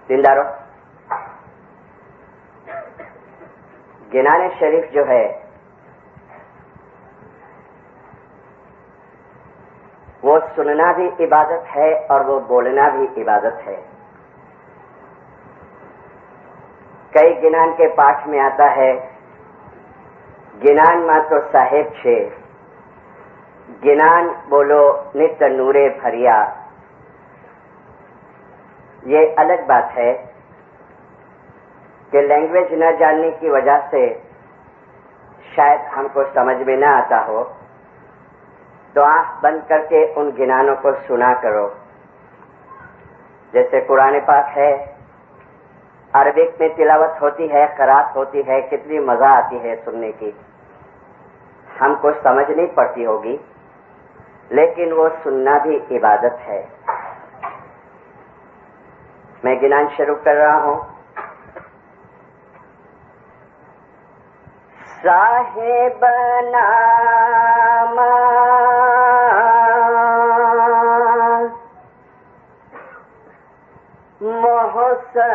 دینداروں، گنان شریف جو ہے وہ سننا بھی عبادت ہے اور وہ بولنا بھی عبادت ہے۔ کئی گنان کے پاٹھ میں آتا ہے، گنان ماتو صاحب چھے، گنان بولو نت نورے بھریا۔ یہ الگ بات ہے کہ لینگویج نہ جاننے کی وجہ سے شاید ہم کو سمجھ میں نہ آتا ہو، تو آنکھ بند کر کے ان گنانوں کو سنا کرو۔ جیسے قرآن پاک ہے، عربک میں تلاوت ہوتی ہے، قرات ہوتی ہے، کتنی مزہ آتی ہے سننے کی۔ ہم کو سمجھ نہیں پڑتی ہوگی، لیکن وہ سننا بھی عبادت ہے۔ میں گنان شروع کر رہا ہوں۔ صاحب نام محسن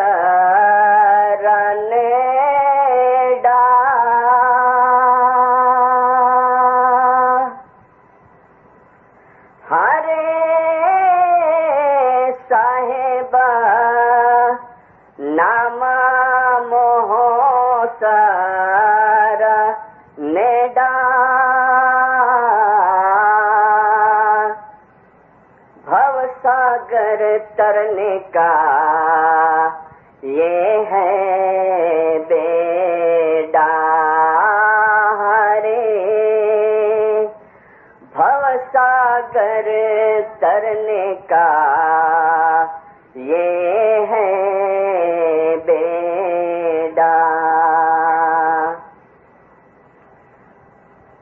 ڈا ہرے صاحب نام محسن ڈا بھو ساگر ترنے کا یہ ہے بیڑا، ہرے بھو ساگر ترنے کا یہ ہے بیڑا۔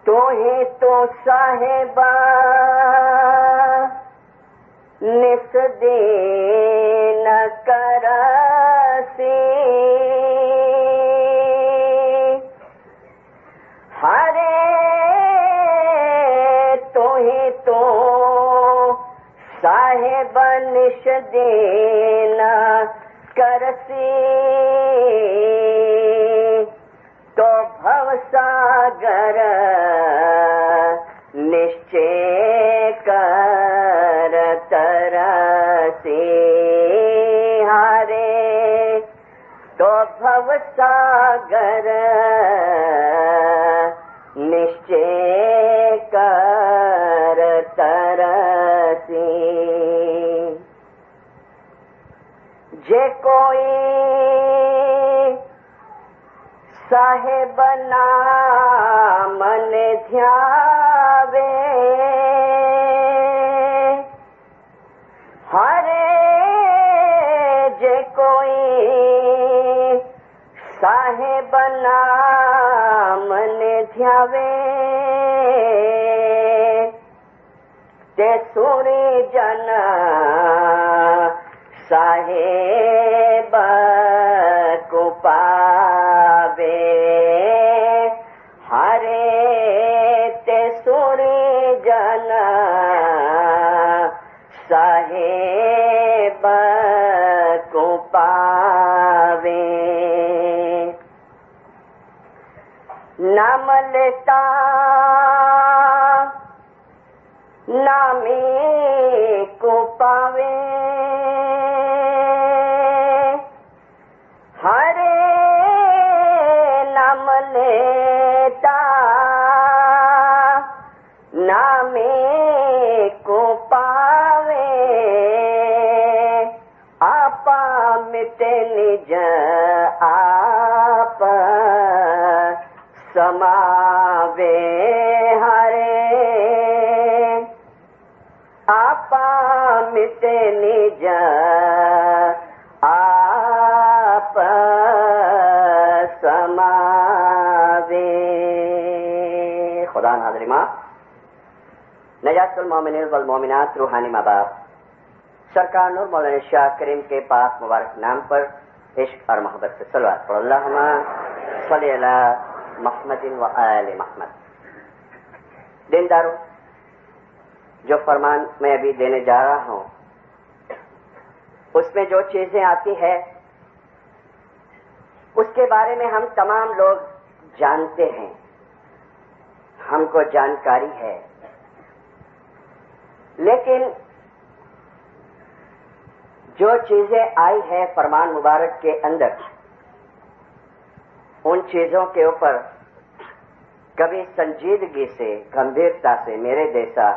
تو ہی تو صاحبہ نس دین کرسی، ہرے تو ہی تو صاحب نس دین کرسی، تو بھو ساگر نشچے کر ترسی، ہرے تو بھو ساگر نشچے کر ترسی۔ جے کوئی صاحب نام نے دھیاوے، ہرے جے کوئی صاحب نام نے دھیاوے، تے سوری جن صاحب کو پاوے، ہرے تے سوری جن صاحب کو پاوے۔ نام لیتا نامی کو پاوے، ہرے نام لیتا نامی کو پاوے، آپا مٹے نج آپ سماوے، ہرے آپا مٹے نج آپ سماوے۔ خدا ناظر ماں نجات المومنین والمومنات روحانی ماں باپ سرکار نور مولانا شاہ کریم کے پاک مبارک نام پر عشق اور محبت سے صلوات پڑھ، اللہم صلی علی محمد و آل محمد۔ دینداروں، جو فرمان میں ابھی دینے جا رہا ہوں اس میں جو چیزیں آتی ہے اس کے بارے میں ہم تمام لوگ جانتے ہیں، ہم کو جانکاری ہے، لیکن جو چیزیں آئی ہے فرمان مبارک کے اندر، ان چیزوں کے اوپر کبھی سنجیدگی سے، گمبھیرتا سے میرے جیسا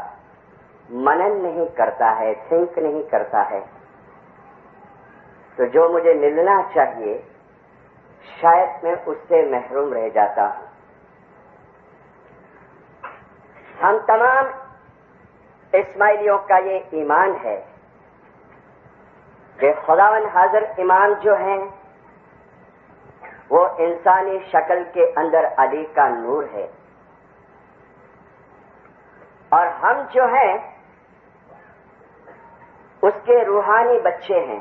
منن نہیں کرتا ہے، تھنک نہیں کرتا ہے، تو جو مجھے ملنا چاہیے شاید میں اس سے محروم رہ جاتا ہوں۔ ہم تمام اسماعیلیوں کا یہ ایمان ہے کہ خداوند حاضر امام جو ہیں وہ انسانی شکل کے اندر علی کا نور ہے، اور ہم جو ہیں اس کے روحانی بچے ہیں،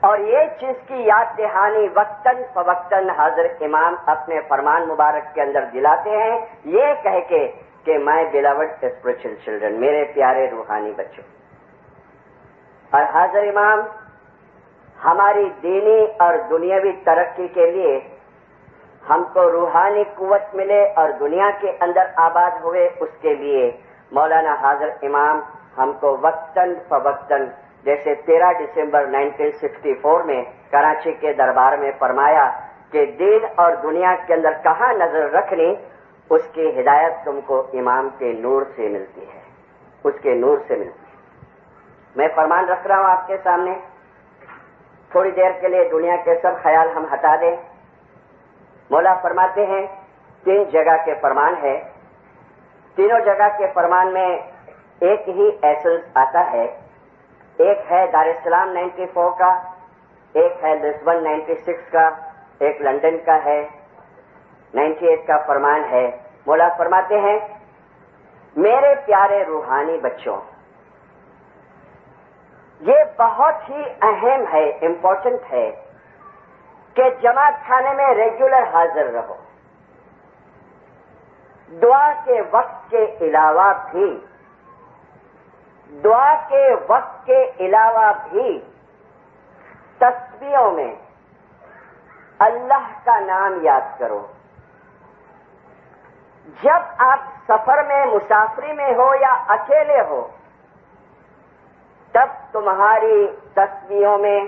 اور یہ چیز کی یاد دہانی وقتاً فوقتاً حاضر امام اپنے فرمان مبارک کے اندر دلاتے ہیں، یہ کہہ کے کہ مائی بیلاوڈ اسپرچل چلڈرن، میرے پیارے روحانی بچوں۔ اور حاضر امام ہماری دینی اور دنیاوی ترقی کے لیے ہم کو روحانی قوت ملے اور دنیا کے اندر آباد ہوئے، اس کے لیے مولانا حاضر امام ہم کو وقتاً فوقتاً، جیسے 13 دسمبر 1964 میں کراچی کے دربار میں فرمایا کہ دین اور دنیا کے اندر کہاں نظر رکھنی، اس کی ہدایت تم کو امام کے نور سے ملتی ہے، اس کے نور سے ملتی ہے۔ میں فرمان رکھ رہا ہوں آپ کے سامنے، تھوڑی دیر کے لیے دنیا کے سب خیال ہم ہٹا دیں۔ مولا فرماتے ہیں 3 جگہ کے فرمان ہے، تینوں جگہ کے فرمان میں ایک ہی ایسنس آتا ہے، ایک ہے دار السلام 94 کا، ایک ہے لسبن 96 کا، ایک لندن کا ہے 98 کا فرمان ہے۔ مولا فرماتے ہیں میرے پیارے روحانی بچوں، یہ بہت ہی اہم ہے، امپورٹنٹ ہے کہ جماعت خانے میں ریگولر حاضر رہو، دعا کے وقت کے علاوہ بھی، دعا کے وقت کے علاوہ بھی تسبیحوں میں اللہ کا نام یاد کرو۔ جب آپ سفر میں، مسافری میں ہو یا اکیلے ہو، تب تمہاری تسبیحوں میں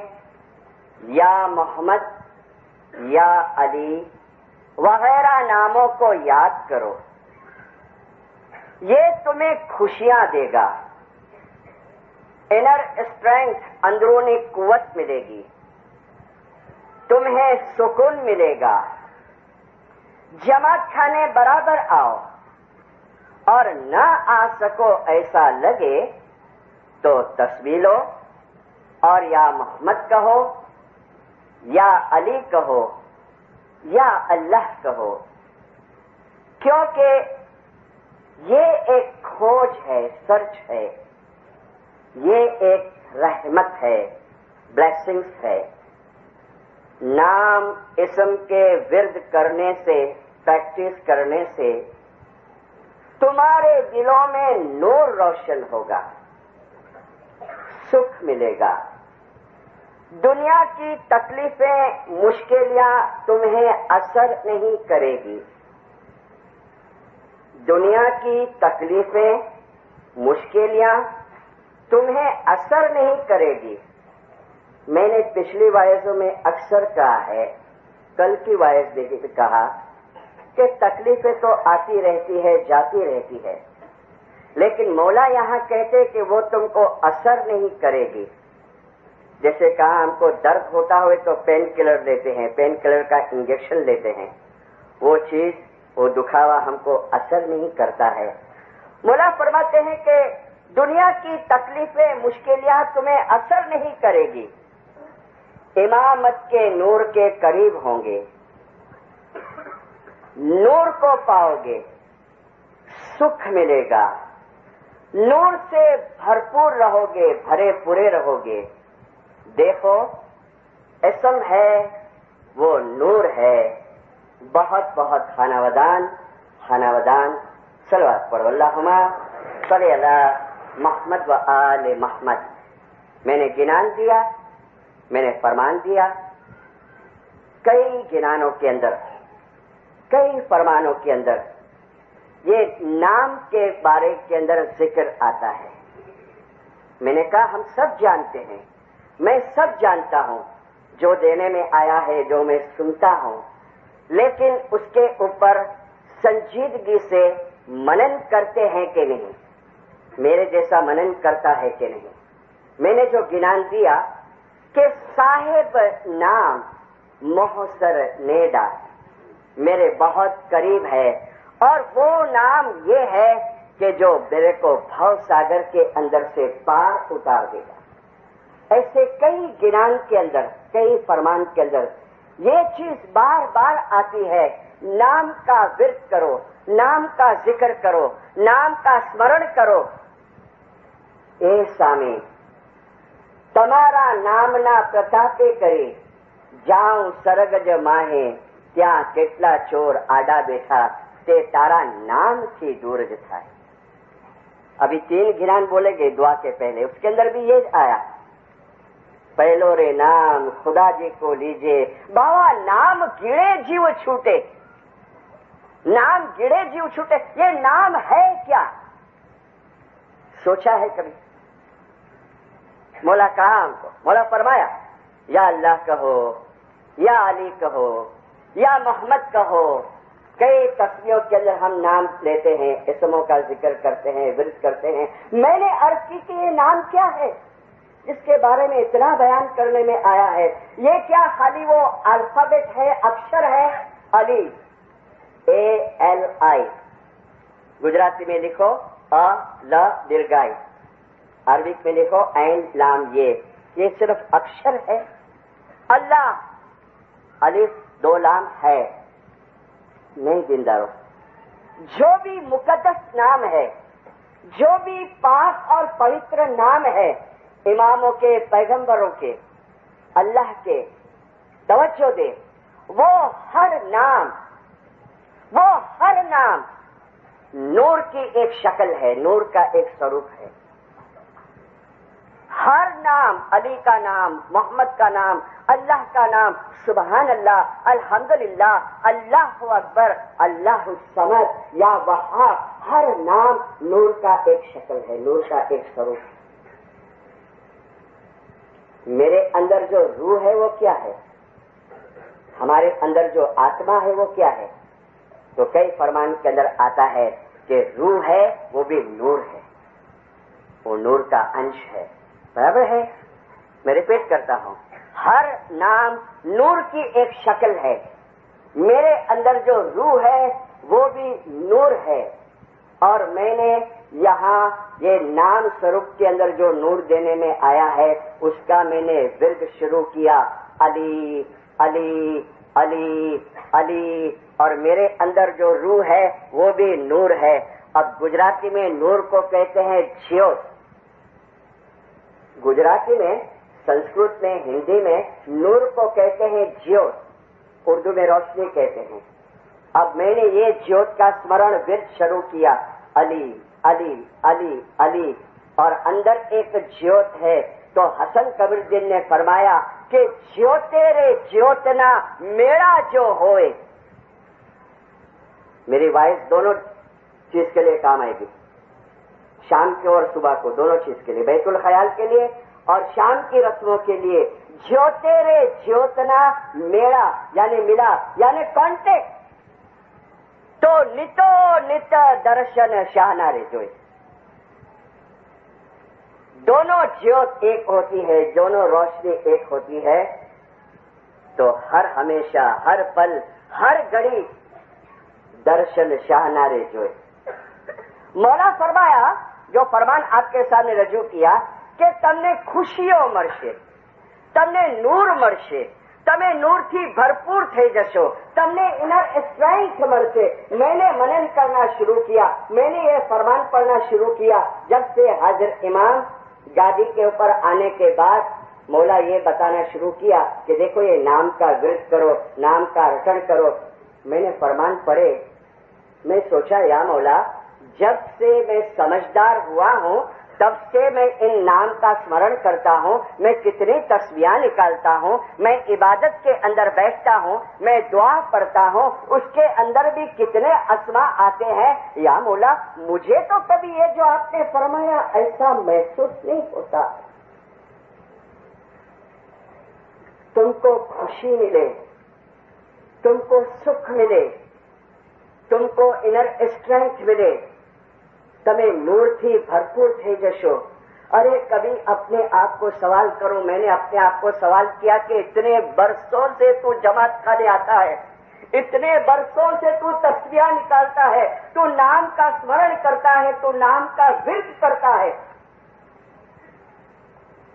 یا محمد یا علی وغیرہ ناموں کو یاد کرو، یہ تمہیں خوشیاں دے گا، انر اسٹرینتھ، اندرونی قوت ملے گی، تمہیں سکون ملے گا۔ جماعت کھانے برابر آؤ، اور نہ آ سکو ایسا لگے تو تسبیح لو اور یا محمد کہو یا علی کہو یا اللہ کہو، کیونکہ یہ ایک کھوج ہے، سرچ ہے، یہ ایک رحمت ہے، بلیسنگز ہے۔ نام اسم کے ورد کرنے سے، پریکٹس کرنے سے تمہارے دلوں میں نور روشن ہوگا، سکھ ملے گا، دنیا کی تکلیفیں، مشکلیاں تمہیں اثر نہیں کرے گی، دنیا کی تکلیفیں، مشکلیاں تمہیں اثر نہیں کرے گی۔ میں نے پچھلی وائزوں میں اکثر کہا ہے، کل کی وائز دیکھ کے کہا کہ تکلیفیں تو آتی رہتی ہے، جاتی رہتی ہے، لیکن مولا یہاں کہتے کہ وہ تم کو اثر نہیں کرے گی۔ جیسے کہا ہم کو درد ہوتا ہوئے تو پین کلر لیتے ہیں، پین کلر کا انجیکشن لیتے ہیں، وہ چیز، وہ دکھاوا ہم کو اثر نہیں کرتا ہے۔ مولا فرماتے ہیں کہ دنیا کی تکلیفیں، مشکلات تمہیں اثر نہیں کرے گی، امامت کے نور کے قریب ہوں گے، نور کو پاؤ گے، سکھ ملے گا، نور سے بھرپور رہو گے، بھرے پورے رہو گے۔ دیکھو اسم ہے، وہ نور ہے، بہت بہت خانہ ودان صلوات پڑھو، اللہم صلی علی محمد و آل محمد۔ میں نے گنان دیا، میں نے فرمان دیا، کئی گنانوں کے اندر، کئی فرمانوں کے اندر یہ نام کے بارے کے اندر ذکر آتا ہے۔ میں نے کہا ہم سب جانتے ہیں، میں سب جانتا ہوں جو دینے میں آیا ہے، جو میں سنتا ہوں، لیکن اس کے اوپر سنجیدگی سے منن کرتے ہیں کہ نہیں؟ میرے جیسا منن کرتا ہے کہ نہیں؟ میں نے جو گنان دیا کہ صاحب نام محسر نیڈا میرے بہت قریب ہے، اور وہ نام یہ ہے کہ جو میرے کو بھو ساگر کے اندر سے پار اتار دے گا۔ ایسے کئی گنان کے اندر، کئی فرمان کے اندر یہ چیز بار بار آتی ہے، نام کا ورد کرو، نام کا ذکر کرو، نام کا اسمرن کرو۔ اے سامی تمہارا نام نہ પ્રતાપે કરી જાઉં સરગજ માહે ત્યાં કેટલા ચોર આડા બેઠા તે તારા નામ થી દૂર જ થાય۔ ابھی 3 گنان بولے گے دعا کے پہلے، اس کے اندر بھی یہ آیا، پہلو رے نام خدا جی کو لیجئے۔ بابا نام گڑے جیو چھوٹے، نام گڑے جیو چھوٹے، یہ نام ہے کیا؟ سوچا ہے کبھی؟ مولا کہا ہم کو، مولا فرمایا یا اللہ کہو، یا علی کہو، یا محمد کہو۔ کئی تسمیوں کے اندر ہم نام لیتے ہیں، اسموں کا ذکر کرتے ہیں، ورد کرتے ہیں۔ میں نے عرض کی کہ یہ نام کیا ہے جس کے بارے میں اتنا بیان کرنے میں آیا ہے؟ یہ کیا خالی وہ الفابیٹ ہے، اکشر ہے؟ علی، ALI، گجراتی میں لکھو ا ل درگائی، عربک میں لکھو عین لام یہ صرف اکشر ہے۔ اللہ، الف 2 لام ہے نہیں دیندارو۔ جو بھی مقدس نام ہے، جو بھی پاک اور پوتر نام ہے، اماموں کے، پیغمبروں کے، اللہ کے، توجہ دے، وہ ہر نام نور کی ایک شکل ہے، نور کا ایک سوروپ ہے۔ ہر نام، علی کا نام، محمد کا نام، اللہ کا نام، سبحان اللہ، الحمدللہ، اللہ اکبر، اللہ الصمد، یا وہاب، ہر نام نور کا ایک شکل ہے، نور کا ایک سوروپ ہے۔ میرے اندر جو روح ہے وہ کیا ہے؟ ہمارے اندر جو آتما ہے وہ کیا ہے؟ تو کئی فرمان کے اندر آتا ہے کہ روح ہے وہ بھی نور ہے، وہ نور کا انش ہے، برابر ہے؟ میں ریپیٹ کرتا ہوں، ہر نام نور کی ایک شکل ہے۔ میرے اندر جو روح ہے وہ بھی نور ہے، اور میں نے یہاں یہ نام سوروپ کے اندر جو نور دینے میں آیا ہے اس کا میں نے ورد شروع کیا، علی علی علی علی، اور میرے اندر جو روح ہے وہ بھی نور ہے۔ اب گجراتی میں نور کو کہتے ہیں جیوت، گجراتی میں، سنسکرت میں، ہندی میں نور کو کہتے ہیں جیوت، اردو میں روشنی کہتے ہیں۔ اب میں نے یہ جیوت کا اسمرن ورد شروع کیا، علی علی علی علی، اور اندر ایک جیوت ہے۔ تو حسن کبیر الدین نے فرمایا کہ جیوتے رے جیوتنا میرا جو ہوئے۔ میری وائس دونوں چیز کے لیے کام آئے گی، شام کے اور صبح کو، دونوں چیز کے لیے، بیت الخیال کے لیے اور شام کی رسموں کے لیے۔ جیوتے رے جیوتنا میرا یعنی ملا، یعنی کانٹیکٹ۔ تو نتو نت درشن شاہنا رے جوئے، دونوں جیوت ایک ہوتی ہے، دونوں روشنی ایک ہوتی ہے، تو ہر ہمیشہ، ہر پل، ہر گھڑی درشن شاہنا رے جوئے۔ مولا فرمایا، جو فرمان آپ کے سامنے رجوع کیا کہ تم نے خوشیوں مرشے، تم نے نور مرشے، تمہیں نور تھی بھرپور تھے جشو، تم نے انر اسٹرینتھ مرشے۔ میں نے منن کرنا شروع کیا، میں نے یہ فرمان پڑھنا شروع کیا۔ جب سے حاضر امام گادی کے اوپر آنے کے بعد مولا یہ بتانا شروع کیا کہ دیکھو یہ نام کا ورد کرو، نام کا رٹن کرو۔ میں نے فرمان پڑھے، میں سوچا یا مولا جب سے میں سمجھدار ہوا ہوں तब से मैं इन नाम का स्मरण करता हूँ, मैं कितनी तस्वीरें निकालता हूँ, मैं इबादत के अंदर बैठता हूँ, मैं दुआ पढ़ता हूँ, उसके अंदर भी कितने अस्मा आते हैं। या मौला, मुझे तो कभी ये जो आपने फरमाया ऐसा महसूस नहीं होता। तुमको खुशी मिले, तुमको सुख मिले, तुमको इनर स्ट्रेंथ मिले, તમે નૂરથી ભરપૂર થઈ જશો। अरे कभी अपने आप को सवाल करो, मैंने अपने आप को सवाल किया कि इतने बरसों से तू जमात खाने आता है, इतने बरसों से तू तस्वीरें निकालता है, तू नाम का स्मरण करता है, तू नाम का विर्द करता है।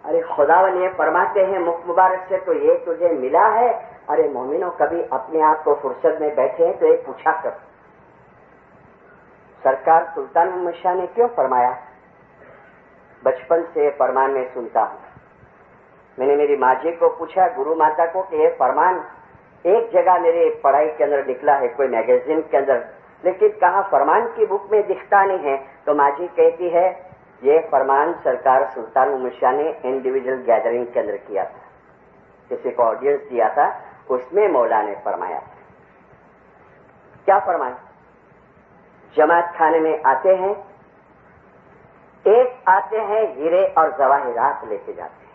अरे खुदावन ये फरमाते हैं मुख मुबारक से तो ये तुझे मिला है। अरे मोमिनो, कभी अपने आप को फुर्सत में बैठे हैं तो ये पूछा कर, सरकार सुल्तान अहमद शाह ने क्यों फरमाया? बचपन से फरमान में सुनता हूं। मैंने मेरी माँ जी को पूछा, गुरु माता को, कि ये फरमान एक जगह मेरे पढ़ाई के अंदर निकला है, कोई मैगजीन के अंदर, लेकिन कहा फरमान की बुक में दिखता नहीं है। तो माँ जी कहती है ये फरमान सरकार सुल्तान अहमद शाह ने इंडिविजुअल गैदरिंग के अंदर किया था, किसी को ऑडियंस दिया था, उसमें मौला ने फरमाया। क्या फरमान? जमात खाने में आते हैं, एक आते हैं हीरे और जवाहिरात लेके जाते हैं,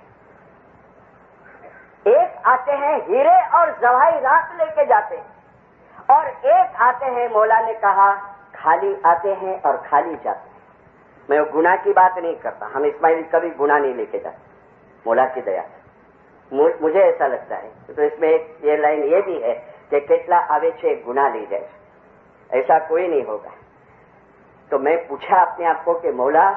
एक आते हैं हीरे और जवाहिरात लेके जाते हैं, और एक आते हैं, मौला ने कहा, खाली आते हैं और खाली जाते हैं। मैं गुनाह की बात नहीं करता, हम इस्माइल कभी गुनाह नहीं लेके जाते, मौला की दया से मुझे ऐसा लगता है। तो इसमें एक ये लाइन ये भी है कि केटला आवे छे गुनाह ली जाए, ऐसा कोई नहीं होगा। तो मैं पूछा अपने आप को कि मौला,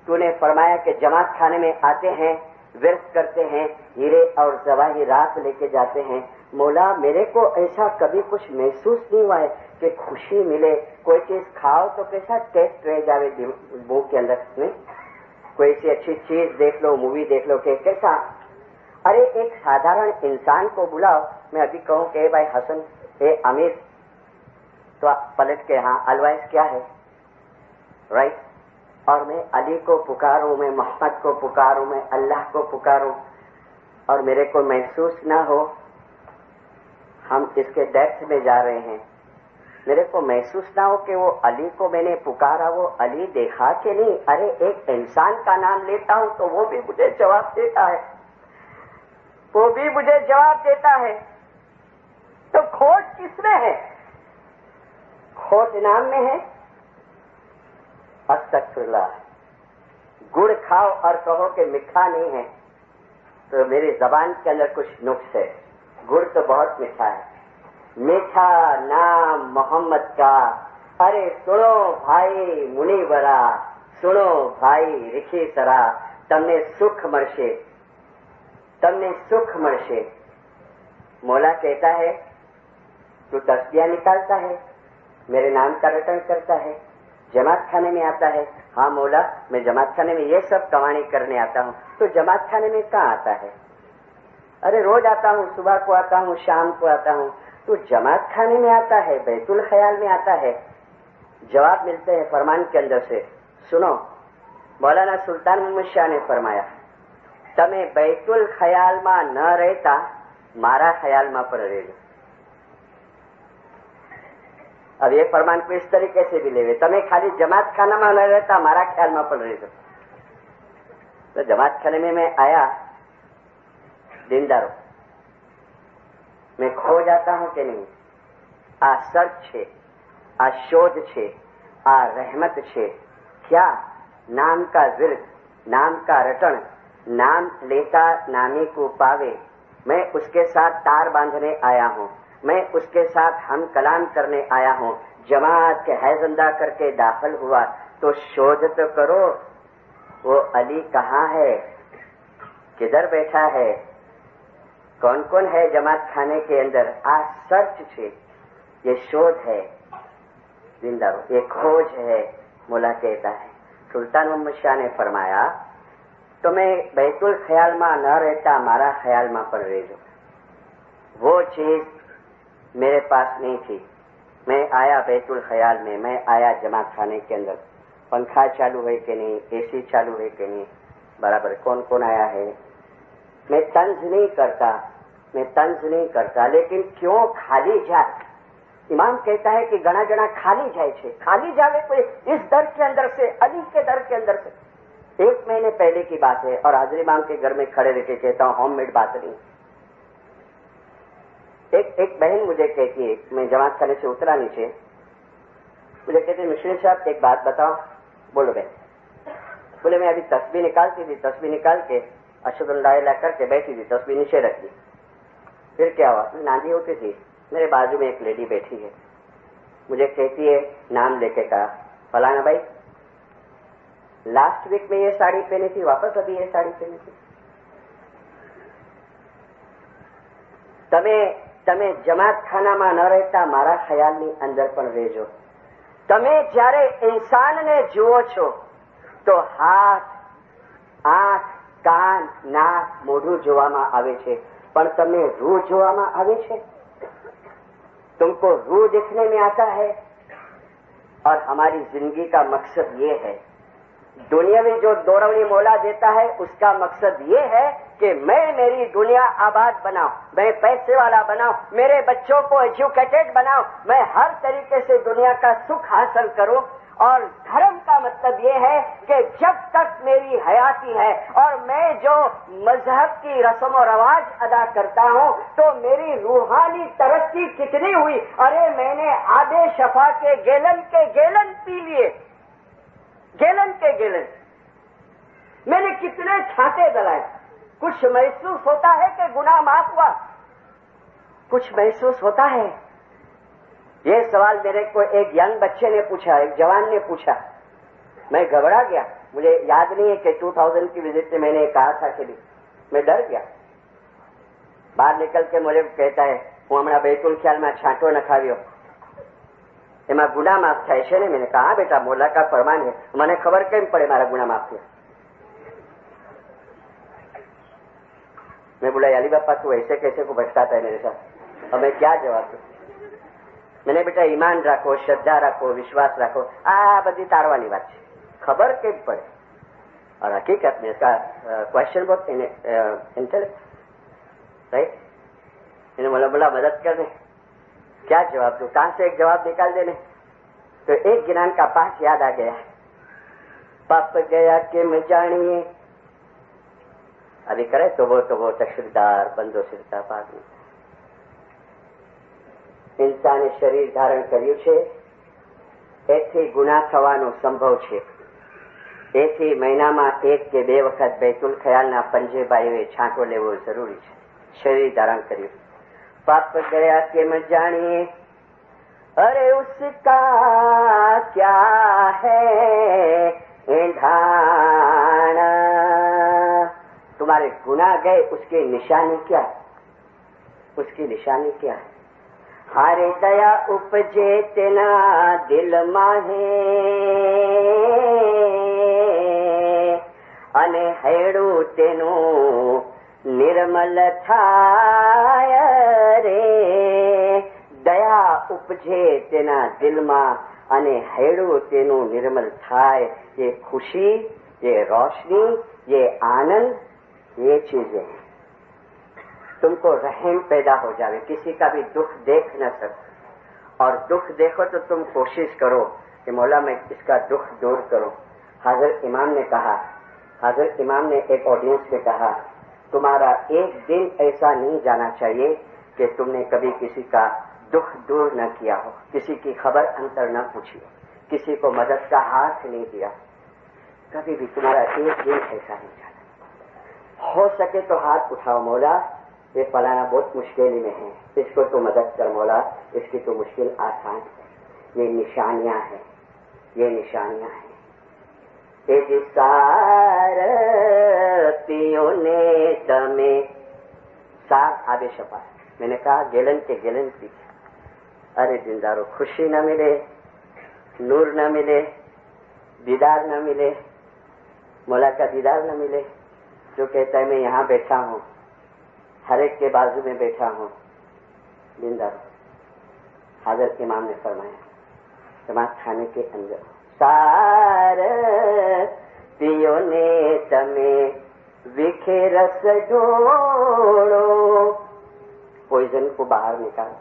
तूने फरमाया कि जमात खाने में आते हैं, विर्द करते हैं, हीरे और जवाहिरात लेके जाते हैं। मौला, मेरे को ऐसा कभी कुछ महसूस नहीं हुआ है कि खुशी मिले, कोई चीज खाओ तो कैसा टेस्ट रह जावे मुंह के अंदर में, कोई सी अच्छी चीज देख लो, मूवी देख लो, कि कैसा। अरे एक साधारण इंसान को बुलाओ, मैं अभी कहूं कि भाई हसन, ए अमीर, तो आप पलट के हाँ अलवाइज क्या है, राइट, और मैं अली को पुकारूं, मैं मोहम्मद को पुकारूं, मैं अल्लाह को पुकारूं, और मेरे को महसूस ना हो हम इसके डेप्थ में जा रहे हैं, मेरे को महसूस ना हो कि वो अली को मैंने पुकारा, वो अली देखा कि नहीं। अरे एक इंसान का नाम लेता हूं तो वो भी मुझे जवाब देता है, वो भी मुझे जवाब देता है। तो खोट किसमें है? खोट नाम में है। अस्तगफिरुल्लाह, गुड़ खाओ और कहो कि मीठा नहीं है, तो मेरी जबान के अंदर कुछ नुक्स है। गुड़ तो बहुत मीठा है, मीठा नाम मोहम्मद का। अरे सुनो भाई मुनीवरा, सुनो भाई ऋषि सरा, तमने सुख मरशे, तमने सुख मरशे। मौला कहता है तू तस्बियां निकालता है, मेरे नाम का रटन करता है, जमात खाने में आता है। हाँ मौला, मैं जमात खाने में ये सब कवानी करने आता हूँ। तो जमात खाने में कहाँ आता है? अरे रोज आता हूँ, सुबह को आता हूँ, शाम को आता हूँ। तो जमात खाने में आता है, बैतुल ख्याल में आता है। जवाब मिलते हैं फरमान के अंदर से। सुनो, मौलाना सुल्तान अहमद शाह ने फरमाया, तमे बैतुल ख्याल में न रहता, मारा ख्याल में पर रहेगा। अब ये फरमान को इस तरीके से भी लेवे, तमे खाली जमात खाना में न रहता, मारा ख्याल में पड़ रहे। तो जमात खाने में मैं आया, दिनदारो मैं खो जाता हूं कि नहीं? आ सर्च छे, आ शोध छे, आ रहमत छे। क्या नाम का विर्द, नाम का रटन, नाम लेता नामी को पावे। मैं उसके साथ तार बांधने आया हूं, मैं उसके साथ हम कलाम करने आया हूं। जमात के हैजंदा करके दाखिल हुआ तो शोध तो करो, वो अली कहाँ है, किधर बैठा है, कौन कौन है जमात खाने के अंदर। आज सर्च छे, ये शोध है, जिंदा ये खोज है। मौला कहता है, सुल्तान अहमद शाह ने फरमाया, तो मैं बैतुल ख्याल में न रहता, मारा ख्याल में पर रह जो। वो चीज मेरे पास नहीं थी। मैं आया बैतुल ख्याल में, मैं आया जमात खाने के अंदर। पंखा चालू है कि नहीं, एसी चालू है कि नहीं, बराबर कौन कौन आया है। मैं तंज नहीं करता, लेकिन क्यों खाली जाए। इमाम कहता है कि घना जणा खाली जाए छे, खाली जावे कोई इस दर के अंदर से, अली के दर के अंदर से। 1 महीने पहले की बात है और हाजरी इमाम के घर में खड़े रह के कहता हूं, होममेड बात नहीं। एक बहन मुझे कहती है, मैं जमात खाने से उतरा नीचे, मुझे कहते मिश्री साहब एक बात बताओ। बोलो बहन। बोले मैं अभी तस्बीह निकालती थी, तस्बीह निकाल के अशहदु अल्ला इलाहा करके बैठी थी, तस्बीह नीचे रख दी। फिर क्या हुआ, नादी होती थी, मेरे बाजू में एक लेडी बैठी है, मुझे कहती है, नाम लेके कहा, फलाना भाई लास्ट वीक में ये साड़ी पहनी थी, वापस अभी ये साड़ी पहनी थी। તમે જમાતખાનામાં ન રહેતા મારા ખ્યાલની અંદર પણ રહેજો। તમે જ્યારે ઇન્સાનને જુઓ છો તો હાથ, આંખ, કાન, નાક, મોઢું જોવામાં આવે છે, પણ તમને રૂહ જોવામાં આવે છે? तुमको रूह देखने में आता है। और हमारी जिंदगी का मकसद ये है, दुनियावी जो दौड़वनी मौला देता है उसका मकसद ये है कि मैं मेरी दुनिया आबाद बनाऊं, मैं पैसे वाला बनाऊं, मेरे बच्चों को एजुकेटेड बनाऊं, मैं हर तरीके से दुनिया का सुख हासिल करूं। और धर्म का मतलब ये है कि जब तक मेरी हयाती है और मैं जो मजहब की रस्म और रवाज अदा करता हूं तो मेरी रूहानी तरक्की कितनी हुई। अरे मैंने आधे शफा के गैलन पी लिए, गैलन के गैलन। मैंने कितने छाते दलाए। कुछ महसूस होता है कि गुनाह माफ हुआ, कुछ महसूस होता है। ये सवाल मेरे को एक यंग बच्चे ने पूछा, एक जवान ने पूछा, मैं घबरा गया। मुझे याद नहीं है कि 2000 की विजिट में मैंने कहा था कि मैं डर गया। बाहर निकल के मुझे कहता है, હું હમણાં બેતુલ ખ્યાલમાં છાંટો નખાવ્યો, એમાં ગુના માફ થાય છે ને? मैंने कहा बेटा मौला का फरमान है, મને ખબર કેમ પડે મારા ગુના માફ થયા? मैं बोला अली बापा तू ऐसे कैसे को भटकाता है मेरे साथ, अब मैं क्या जवाब दूं? मैंने बेटा ईमान राखो, श्रद्धा राखो, विश्वास राखो, आ बधी तारवानी बात है, खबर केम पड़े। और हकीकत में इसका क्वेश्चन बहुत इंटेलेक्ट, राइट? इन्हें बोला मदद कर दे, क्या जवाब दूं, कहां से एक जवाब निकाल देने? तो एक गिनान का पाठ याद आ गया, पाप गया के मैं जानिए। अभी करे तो वो तकसीरदार बंदो सिरता पाक इंसाने शरीर धारण કર્યું છે, એથી ગુનાહ થવાનો સંભવ છે। એથી મહિનામાં 1 કે 2 વખત बैतुल ख्यालના पंजे बाईए छांटो लेવો જરૂરી છે। शरीर धारण કર્યું, पाप गया के मैं जानिए, अरे उसका क्या है ढाण। तुम्हारे गुनाह गए, उसकी निशानी क्या है? उसकी निशानी क्या है? हारे दया उपजे तेना दिल माहे, अने हेड़ू तेनु निर्मल थाय रे। दया उपजे तेना दिल मा अने हेड़ू तेनु निर्मल थाय। ये खुशी, ये रोशनी, ये आनंद, ये चीजें हैं। तुमको रहम पैदा हो जावे, किसी का भी दुख देख न सको, और दुख देखो तो तुम कोशिश करो कि मौला मैं इसका दुख दूर करूं। हजरत इमाम ने कहा, हजरत इमाम ने एक ऑडियंस में कहा, तुम्हारा एक दिन ऐसा नहीं जाना चाहिए कि तुमने कभी किसी का दुख दूर न किया हो, किसी की खबर अंतर न पूछी हो, किसी को मदद का हाथ नहीं दिया। कभी भी तुम्हारा एक दिन ऐसा नहीं जाना। हो सके तो हाथ उठाओ, मौला ये फलाना बहुत मुश्किल में है, इसको तो मदद कर मौला, इसकी तो मुश्किल आसान है। ये निशानियां हैं, ये निशानियां हैं। सारथियों ने तमे सार आबे शपा। मैंने कहा गैलन के गैलन पी। अरे जिंदारो, खुशी न मिले, नूर न मिले, दीदार न मिले, मौला का दीदार न मिले। जो कहता है मैं यहाँ बैठा हूँ, हर एक के बाजू में बैठा हूँ, जिंदा। हजरत इमाम ने फरमाया जमात खाने के अंदर સાર પિયોને તમે વિખે રસ ઢોળો. પોઈઝન को બહાર નિકાલો.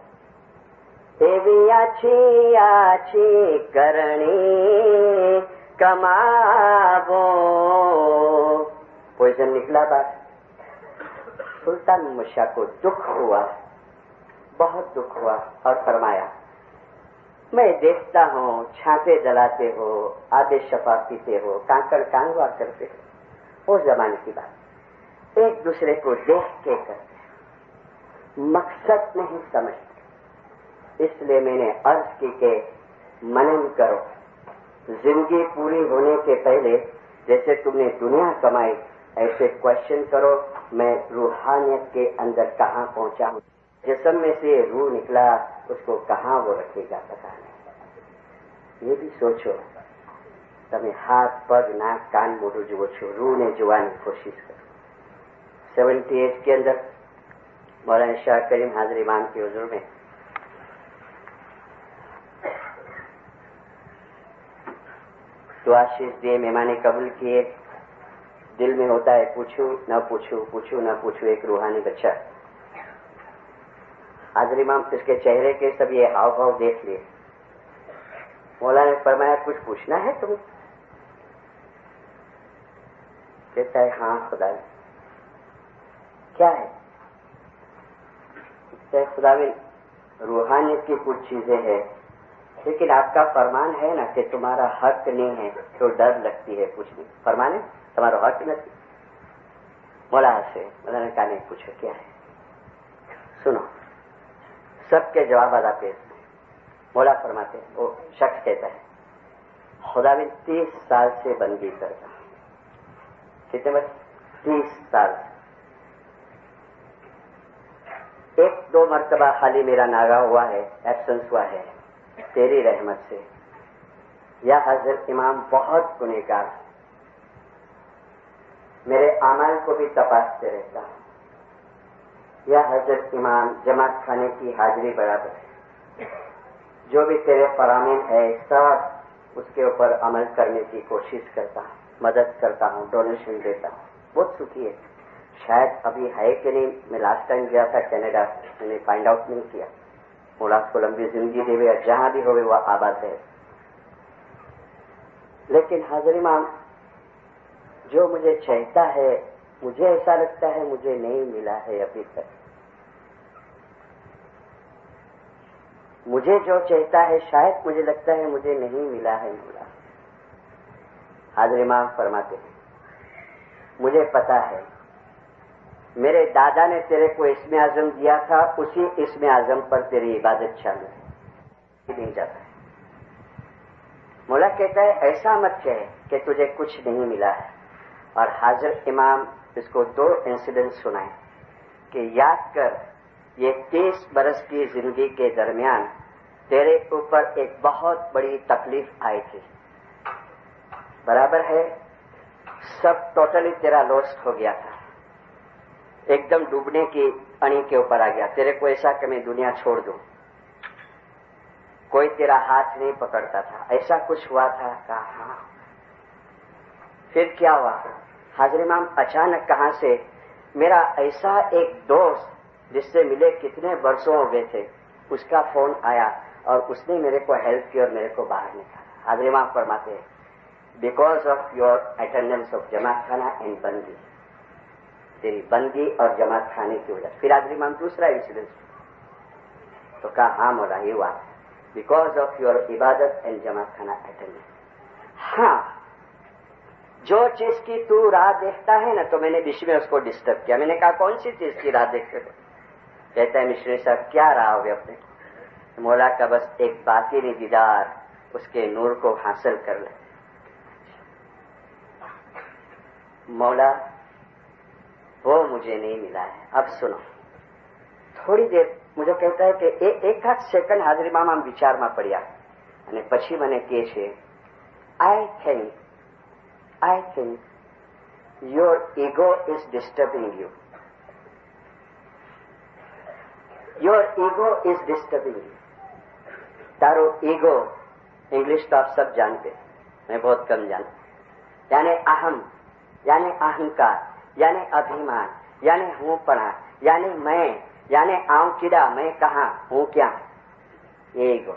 એવી આછી કરણી कमावो. पॉइजन निकला बाहर. सुल्तान मुशा को दुख हुआ, बहुत दुख हुआ और फरमाया, मैं देखता हूँ छाते जलाते हो, आधे शफा पीते हो, कांकड़ कांगवा करते हो. वो जमाने की बात. एक दूसरे को देख के करते, मकसद नहीं समझते. इसलिए मैंने अर्ज की के मनन करो. जिंदगी पूरी होने के पहले जैसे तुमने दुनिया कमाई ऐसे क्वेश्चन करो, मैं रूहानियत के अंदर कहाँ पहुंचा हूँ. जिस्म में से रूह निकला, उसको कहाँ वो रखेगा पता नहीं. ये भी सोचो. તમે હાથ પગ નાક કાન મોઢું જુઓ છો, रूह ने જોવાની कोशिश करो. 78 के अंदर मौलाना शाह करीम हाजिर इमाम के हुजूर में तो आशीष दिए, मेहमाने कबूल किए. दिल में होता है पूछूं न पूछूं, पूछूं न पूछूं. एक रूहानी बच्चा हाजिर इमाम इसके चेहरे के सब ये हाव भाव देख लिए. मौलाना ने फरमाया, कुछ पूछना है तुम्हें? कहता है, हाँ खुदा. क्या है? कहता है, खुदा में रूहानियत की कुछ चीजें हैं, लेकिन आपका फरमान है ना कि तुम्हारा हक नहीं है तो डर लगती है पूछने. फरमान है तुम्हारा हक नहीं. मौला से मौलाना ने कहा, नहीं पूछो क्या है. सुनो, सबके जवाब अदा पेश. मौला फरमाते, वो शख्स कहता है, खुदा में 30 साल से बंदगी करता. कितने बस? 30 साल. एक दो मर्तबा खाली मेरा नागा हुआ है, एब्सेंस हुआ है तेरी रहमत से. या हजरत इमाम बहुत गुनहगार, मेरे अमाल को भी तपासते रहता हूं. या हजरत इमाम जमात खाने की हाजिरी बराबर है. जो भी तेरे फरामीन है सब उसके ऊपर अमल करने की कोशिश करता हूं, मदद करता हूं, डोनेशन देता हूं. बहुत सुखी है. शायद अभी है कि नहीं. मैं लास्ट टाइम गया था कनाडा, मैंने फाइंड आउट नहीं किया. मौला को लंबी जिंदगी देवे, जहां भी होवे वह आबाद है. लेकिन हाजिर इमाम जो मुझे चाहता है, मुझे ऐसा लगता है मुझे नहीं मिला है अभी तक. मुझे जो चाहता है शायद मुझे लगता है मुझे नहीं मिला है मौला. हाजिर इमाम फरमाते हैं, मुझे पता है मेरे दादा ने तेरे को इस्म आजम दिया था, उसी इस्म आजम पर तेरी इबादत चालू है. नहीं जाता है. मौला कहता है, ऐसा मत कह कि तुझे कुछ नहीं मिला है. और हाजिर इमाम इसको 2 इंसिडेंट सुनाए कि याद कर, ये 30 बरस की जिंदगी के दरमियान तेरे ऊपर एक बहुत बड़ी तकलीफ आई थी. बराबर है, सब टोटली तेरा लॉस्ट हो गया था, एकदम डूबने की अणी के ऊपर आ गया. तेरे को ऐसा कि मैं दुनिया छोड़ दूं. कोई तेरा हाथ नहीं पकड़ता था, ऐसा कुछ हुआ था. कहा हाँ. फिर क्या हुआ? हाजिर इमाम अचानक कहां से मेरा ऐसा एक दोस्त जिससे मिले कितने वर्षों हो गए थे, उसका फोन आया और उसने मेरे को हेल्प की और मेरे को बाहर निकाला. हाजिर इमाम फरमाते हैं, because of your attendance of जमात खाना एंड बंदी, तेरी बंदी और जमात खाने की वजह. फिर हाजिर इमाम दूसरा इंसिडेंट तो कहा, हाँ मौला ये हुआ, बिकॉज ऑफ योर इबादत एंड जमात खाना अटेंडेंस. हाँ, जो चीज की तू राह देखता है ना, तो मैंने बीच में उसको डिस्टर्ब किया. मैंने कहा, कौन सी चीज की राह देखते हो? कहता है, मिशनरी साहब क्या राह होगी अपने? मौला का बस एक बातिनी दीदार, उसके नूर को हासिल कर ले. मौला वो मुझे नहीं मिला है. अब सुनो, થોડી દેર मुझे कहता है कि एक सेकंड हाजिर इमाम આમ વિચારમાં પડ્યા અને પછી મને કહે છે, I think your ego is disturbing you. Your ego is disturbing you. Taro ego English तो आप सब जानते हैं. میں بہت کم جانتا. یعنی اہم، یعنی اہنکار، یعنی ابھیمان، یعنی ہوں پڑا، یعنی میں، یعنی آؤں کدا، میں کہاں ہوں کیا، یہ ایگو.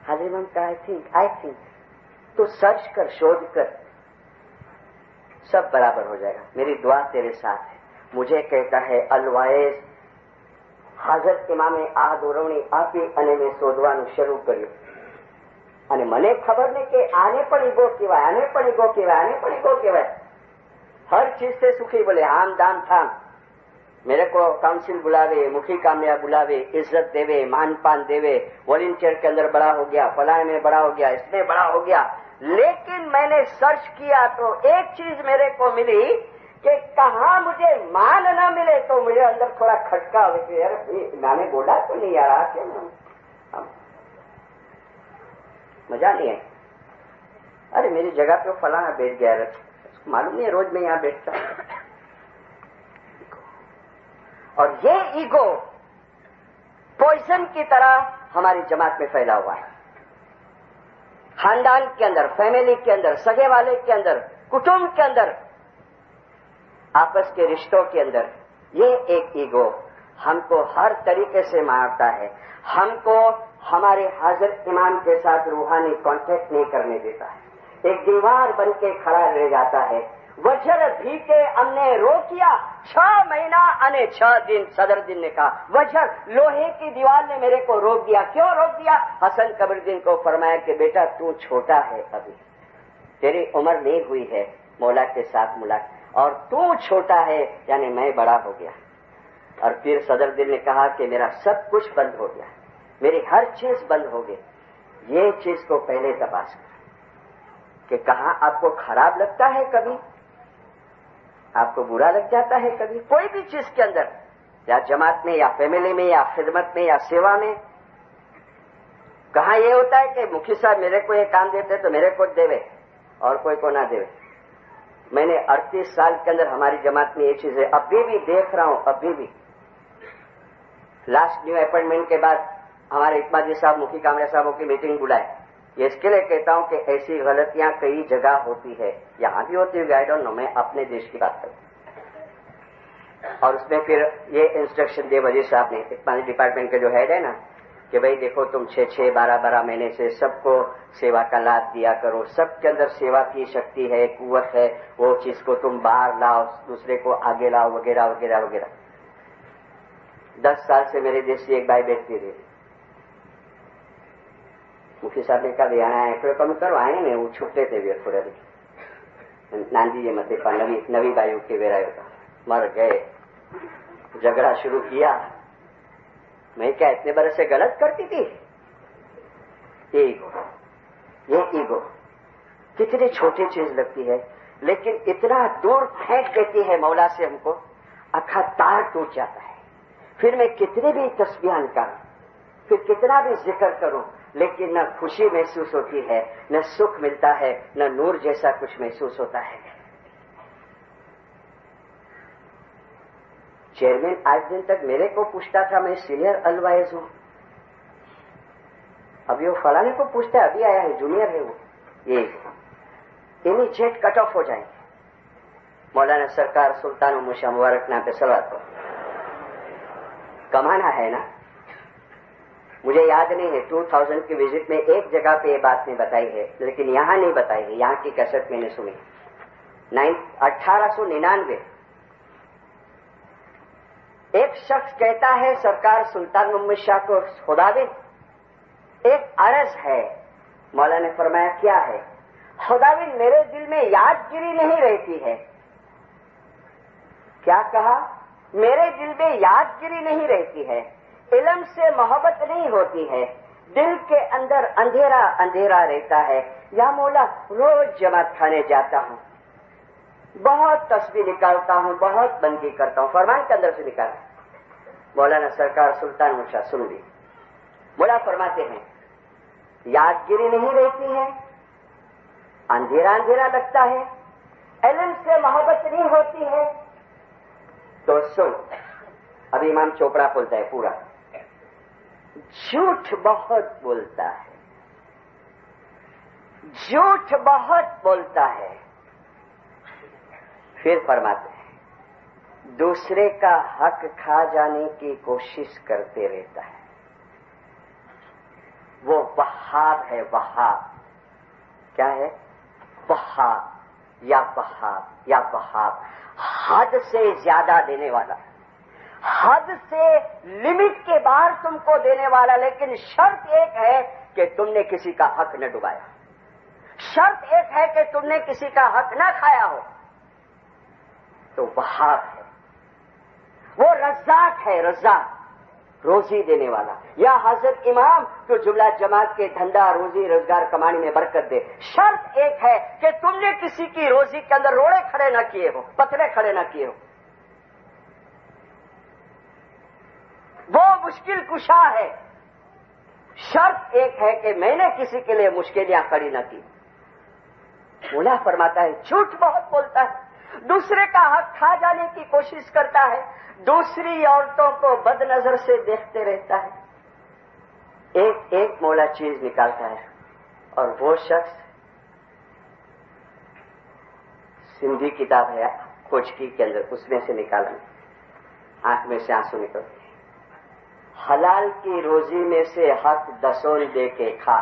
حضرت امام کا آئی تھنک تو سرچ کر، شوڈھ کر، سب برابر ہو جائے گا. میری دعا تیرے ساتھ ہے. مجھے کہتا ہے الوائز حضرت امام આદોરવણી આપી અને મેં શોધવાનું શરૂ કર્યું. અને મને ખબર નહીં કે આને પણ ઈગો કહેવાય, આને પણ ઈગો કહેવાય, આને પણ ઈગો કહેવાય. हर चीज से सुखी बोले, आम दाम थाम. मेरे को काउंसिल बुलावे, मुखी कामया बुलावे, इज्जत देवे, मान पान देवे, वॉलंटियर के अंदर बड़ा हो गया, फलाने में बड़ा हो गया, इसमें बड़ा हो गया. लेकिन मैंने सर्च किया तो एक चीज मेरे को मिली कि कहाँ मुझे मान न मिले तो मुझे अंदर थोड़ा खटका हो कि यार मैंने बोला तो नहीं यार, क्या मजा नहीं है. अरे मेरी जगह पे फलाना बैठ गया, मालूम नहीं रोज मैं यहां बैठता हूं. और ये ईगो पॉइजन की तरह हमारी जमात में फैला हुआ है. खानदान के अंदर, फैमिली के अंदर, सगे वाले के अंदर, कुटुंब के अंदर, आपस के रिश्तों के अंदर ये एक ईगो हमको हर तरीके से मारता है. हमको हमारे हजरत इमाम के साथ रूहानी कांटेक्ट नहीं करने देता है. एक दीवार बन के खड़ा रह जाता है. वजर भी के हमने रोकिया 6 महीना અને 6 दिन. सदर दिन ने कहा वजर लोहे की दीवार ने मेरे को रोक दिया. क्यों रोक दिया? हसन कबरुद्दीन को फरमाया कि बेटा तू छोटा है, अभी तेरी उम्र नहीं हुई है मौला के साथ मुलाकात, और तू छोटा है यानी मैं बड़ा हो गया. और फिर सदर दिन ने कहा कि मेरा सब कुछ बंद हो गया, मेरी हर चीज बंद हो गई. ये चीज को पहले तपास कर कि कहाँ आपको खराब लगता है, कभी आपको बुरा लग जाता है, कभी कोई भी चीज के अंदर, या जमात में या फैमिली में या खिदमत में या सेवा में. कहाँ ये होता है कि मुखी साहब मेरे को ये काम देते तो मेरे को देवे और कोई को ना देवे. मैंने 38 साल के अंदर हमारी जमात में ये चीज है, अभी भी देख रहा हूं. अभी भी लास्ट न्यू अपॉइंटमेंट के बाद हमारे इकबाल जी साहब मुखी कामरे साहबों की मीटिंग बुलाए. ये इसके लिए कहता हूं कि ऐसी गलतियां कई जगह होती है, यहां भी होती है, आई डोंट नो, मैं अपने देश की बात करूं. और उसमें फिर ये इंस्ट्रक्शन दिए वजीर साहब ने, इकबाल डिपार्टमेंट के जो हेड है ना, कि भाई देखो तुम 6-6, 12-12 महीने से सबको सेवा का लाभ दिया करो. सबके अंदर सेवा की शक्ति है, कुवत है, वो चीज को तुम बाहर लाओ, दूसरे को आगे लाओ, वगैरह वगैरह वगैरह. 10 साल से मेरे देश से एक भाई बैठती रही. मुखी साहब ने कहा आया एकड़ो कम करो, आए ने वो छूटे थे थोड़े नांदी जे मथे पर नवी बाई के वेरायो था, मर गए. झगड़ा शुरू किया. मैं क्या इतने बरस से गलत करती थी? ये ईगो कितनी छोटी चीज लगती है, लेकिन इतना दूर फेंक देती है मौला से हमको, अखा तार टूट जाता है. फिर मैं कितने भी तस्बीह निकालूं, फिर कितना भी जिक्र करूं, लेकिन न खुशी महसूस होती है, न सुख मिलता है, न नूर जैसा कुछ महसूस होता है. चेयरमैन आज दिन तक मेरे को पूछता था, मैं सीनियर अलवाइज हूं. अभी वो फलाने को पूछता है, अभी आया है, जूनियर है वो. ये इमीडिएट कट ऑफ हो जाएंगे. मौलाना सरकार सुल्तान मुशा मुबारक नाम पे सलात हो. कमाना है ना. मुझे याद नहीं है 2000 की विजिट में एक जगह पे ये बात नहीं बताई है, लेकिन यहां नहीं बताई है, यहां की कैसेट मैंने सुनी. 1899 एक शख्स कहता है सरकार सुल्तान मोहम्मद शाह को, खुदाविंद एक अर्ज है. मौला ने फरमाया क्या है? खुदाविंद मेरे दिल में यादगिरी नहीं रहती है. क्या कहा? मेरे दिल में यादगिरी नहीं रहती है, इल्म से मोहब्बत नहीं होती है, दिल के अंदर अंधेरा अंधेरा रहता है. या मौला रोज जमात खाने जाता हूं, बहुत तस्बीह निकालता हूं, बहुत बंदगी करता हूं. फरमान के अंदर से निकाला. मौलाना सरकार सुल्तान मुशा सुन ली. मौला फरमाते हैं यादगिरी नहीं रहती है, अंधेरा अंधेरा लगता है, इल्म से मोहब्बत नहीं होती है. तो सुन, अभी इमाम चोपड़ा बोलता है पूरा, झूठ बहुत बोलता है, جھوٹ بہت بولتا ہے. پھر فرماتے ہیں دوسرے کا حق کھا جانے کی کوشش کرتے رہتا ہے. وہ وہاب ہے. وہاب کیا ہے؟ وہاب یا وہاب یا وہاب، حد سے زیادہ دینے والا، حد سے لمٹ کے باہر تم کو دینے والا. لیکن شرط ایک ہے کہ تم نے کسی کا حق نہ ڈبایا. شرط ایک ہے کہ تم نے کسی کا حق نہ کھایا ہو. تو وہاب ہے. وہ رزاق ہے. رزاق روزی دینے والا. یا حضرت امام تو جملہ جماعت کے دھندا روزی روزگار کمانے میں برکت دے. شرط ایک ہے کہ تم نے کسی کی روزی کے اندر روڑے کھڑے نہ کیے ہو، پتھرے کھڑے نہ کیے ہو. وہ مشکل کشا ہے. شرط ایک ہے کہ میں نے کسی کے لیے مشکلیاں کھڑی نہ کی. مولا فرماتا ہے جھوٹ بہت بولتا ہے، دوسرے کا حق کھا جانے کی کوشش کرتا ہے، دوسری عورتوں کو بد نظر سے دیکھتے رہتا ہے. ایک ایک مولا چیز نکالتا ہے. اور وہ شخص سندھی کتاب ہے کھوجکی کے اندر، اس میں سے نکالا، آنکھ میں سے آنسو نکلتے ہیں. حلال کی روزی میں سے حق دسون دے کے کھا.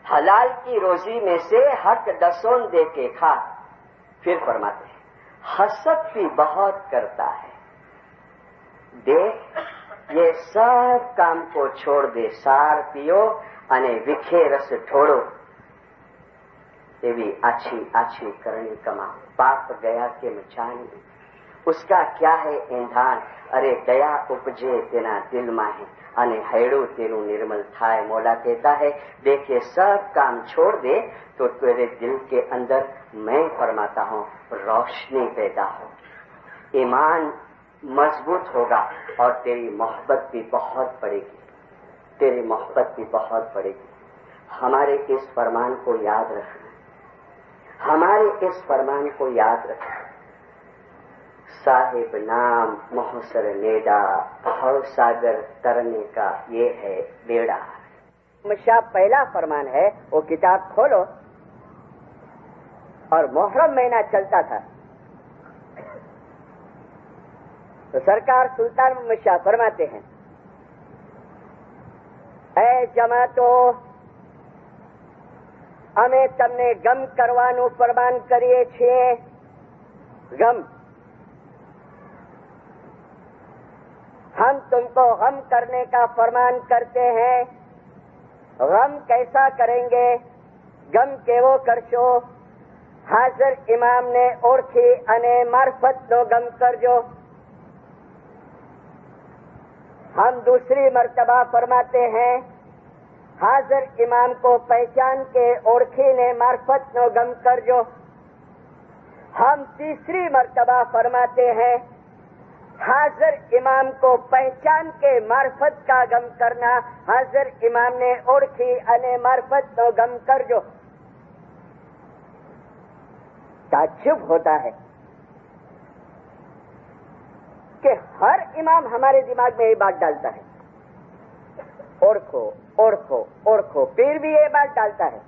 حلال کی روزی میں سے حق دسون دے کے کھا. پھر فرماتے ہیں حسد بھی بہت کرتا ہے. دیکھ یہ سب کام کو چھوڑ دے، سار پیو અને વિખે રસ ઢોળો એવી આછી આછી કરણી કમા. પાપ ગયા કેમ જાણી اس کا کیا ہے ایندھان. ارے دیا ઉપજે તેના દિલમાં ہے અને હૈડું તેનું નિર્મલ થાય. مولا کہتا ہے دیکھیے سب کام چھوڑ دے تو تیرے دل کے اندر میں فرماتا ہوں روشنی پیدا ہو، ایمان مضبوط ہوگا اور تیری محبت بھی بہت بڑھے گی. تیری محبت بھی بہت بڑھے گی. ہمارے اس فرمان کو یاد رکھنا، ہمارے اس فرمان کو یاد رکھنا. صاحب نام محسر نیڈا بھو ساگر ترنے کا یہ ہے بیڑا. شاہ پہلا فرمان ہے وہ کتاب کھولو اور محرم مہینہ چلتا تھا تو سرکار سلطان محمد شاہ فرماتے ہیں اے જમાતો અમે તમને ગમ કરવાનું ફરમાન કરીએ છીએ. ગમ ہم تم کو غم کرنے کا فرمان کرتے ہیں. غم کیسا کریں گے؟ غم કેવો કરશો? હાજર ઇમામને ઓળખી અને મારફતનો ગમ કરજો. ہم دوسری مرتبہ فرماتے ہیں حاضر امام کو پہچان کے اوڑکھی نے معرفت نو غم کرجو. ہم تیسری مرتبہ فرماتے ہیں حاضر امام کو پہچان کے معرفت کا غم کرنا. حاضر امام نے اوڑکھی અને معرفت نو غم کرجو. تعجب ہوتا ہے کہ ہر امام ہمارے دماغ میں یہ بات ڈالتا ہے اوڑکھو اوڑکھو اوڑکھو. پیر بھی یہ بات ڈالتا ہے.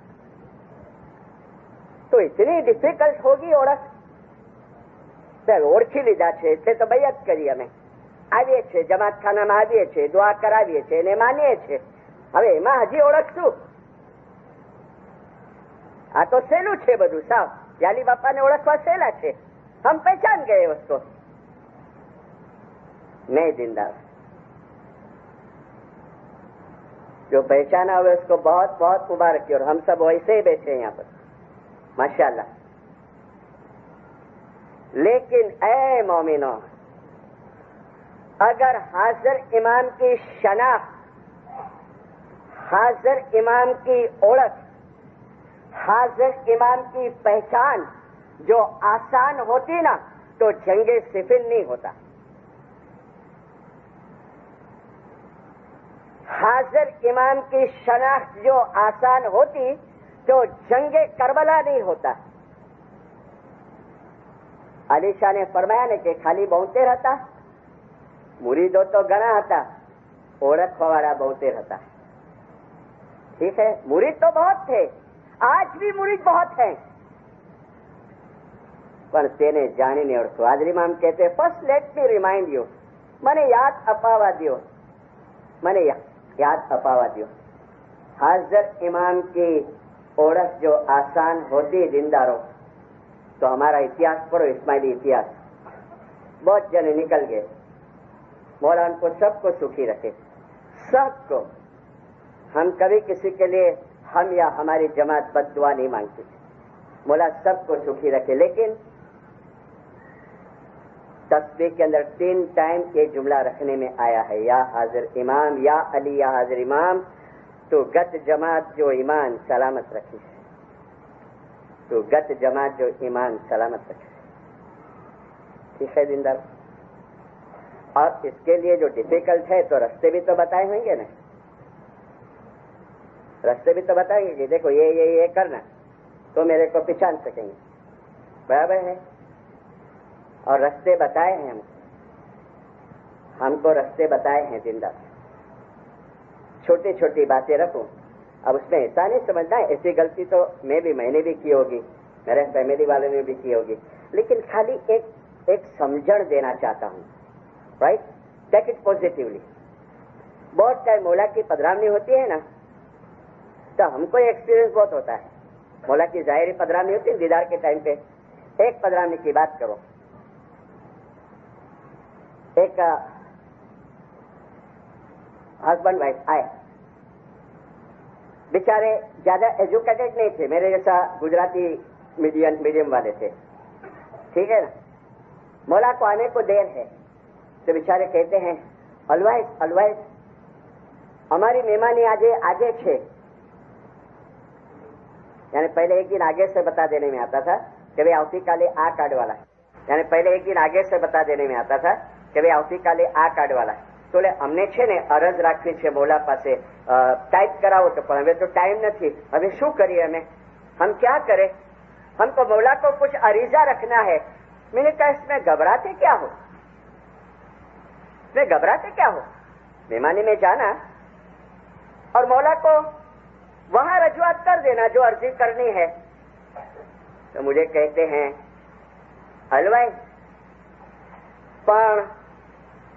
تو اتنی ડિફિકલ્ટ હોગી ઓળખ. ઓળખી લીધા છે તે તો બૈયત કરી, અમે આવીએ છીએ જમાતખાનામાં આવીએ છીએ, દુઆ કરાવીએ છીએ અને માનીએ છીએ. હવે એમાં હજી ઓળખશું? આ તો સહેલું છે બધું સાવ. યાલી બાપાને ઓળખવા સહેલા છે. હમ પહેચાન ગયે उसको. नहीं जिंदा जो पहचाना हुआ उसको बहुत बहुत मुबारक की. और हम सब वैसे ही बैठे हैं यहाँ पर माशाल्लाह. लेकिन ए मोमिनो, अगर हाजिर इमाम की शनाख्त, हाजिर इमाम की ओळख, हाजिर इमाम की पहचान जो आसान होती ना तो जंगे सिफिन नहीं होता. हाजिर इमाम की शनाख्त जो आसान होती तो जंगे करबला नहीं होता. अली शाह ने फरमाया ने कि खाली बहुतेर હતા, मुरीदो तो घणा હતા, ओळखवावाळा बहुतेर હતા. ठीक है, मुरीद तो बहुत थे આજ બી મુરીદ બહોત હૈ, પણ તેને જાણીને ઓળખો. હાજરી ઇમામ કહેતે first let me remind you, મને યાદ અપાવા દો, મને याद अपावा दियो. हाजर इमाम की ओरख जो आसान होती जिंदारो, तो हमारा इतिहास पढ़ो, इस्माइली इतिहास. बहुत जने निकल गए. मौला उनको सबको सुखी रखे, सबको. हम कभी किसी के लिए हम या हमारी जमात बद्दुआ नहीं मांगती. मौला सबको सुखी रखे. लेकिन तस्बीह के अंदर 3 टाइम ये जुमला रखने में आया है, या हाजिर इमाम, या अली, या हाजिर इमाम. तो गत जमात जो ईमान सलामत रखी है, तो गत जमात जो ईमान सलामत रखे. ठीक है जिंदा. और इसके लिए जो डिफिकल्ट है तो रास्ते भी तो बताए होंगे ना, रास्ते भी तो बताएंगे कि देखो ये करना तो मेरे को पहचान सकेंगे. बराबर है. और रास्ते बताए हैं हमको रास्ते बताए हैं जिंदा. छोटी छोटी बातें रखो. अब उसमें ऐसा नहीं समझना है ऐसी गलती तो मैंने भी की होगी, मेरे फैमिली वालों ने भी की होगी, लेकिन खाली एक समझण देना चाहता हूँ. Right, take it positively. बहुत टाइम मौला की पधरावनी होती है ना, तो हमको एक्सपीरियंस बहुत होता है. मौला की जाहिरी पधरावनी होती है दीदार के टाइम पे. एक पधरावनी की बात करो. एक हस्बैंड वाइफ आए, बेचारे ज्यादा एजुकेटेड नहीं थे, मेरे जैसा गुजराती मीडियम वाले थे. ठीक है ना. मौला को आने को देर है, तो बेचारे कहते हैं अलवाइस हमारी मेहमानी आगे छे. यानी पहले एक दिन आगे से बता देने में आता था कि भाई आवती काले आ कार्ड वाला है. यानी पहले एक दिन आगे से बता देने में आता था કે ભાઈ આવતીકાલે આ કાર્ડ વાળા. તો એટલે અમને છે ને અરજ રાખવી છે મોલા પાસે, ટાઈપ કરાવો તો, પણ હવે તો ટાઈમ નથી. હવે શું કરીએ हम क्या करें? हमको मौला को कुछ अरीजा रखना है. मैंने कहा इसमें घबराते क्या हो, इसमें घबराते क्या हो? मेहमानी में जाना और मौला को वहां रजूआत कर देना जो अर्जी करनी है. तो मुझे कहते हैं हलवाई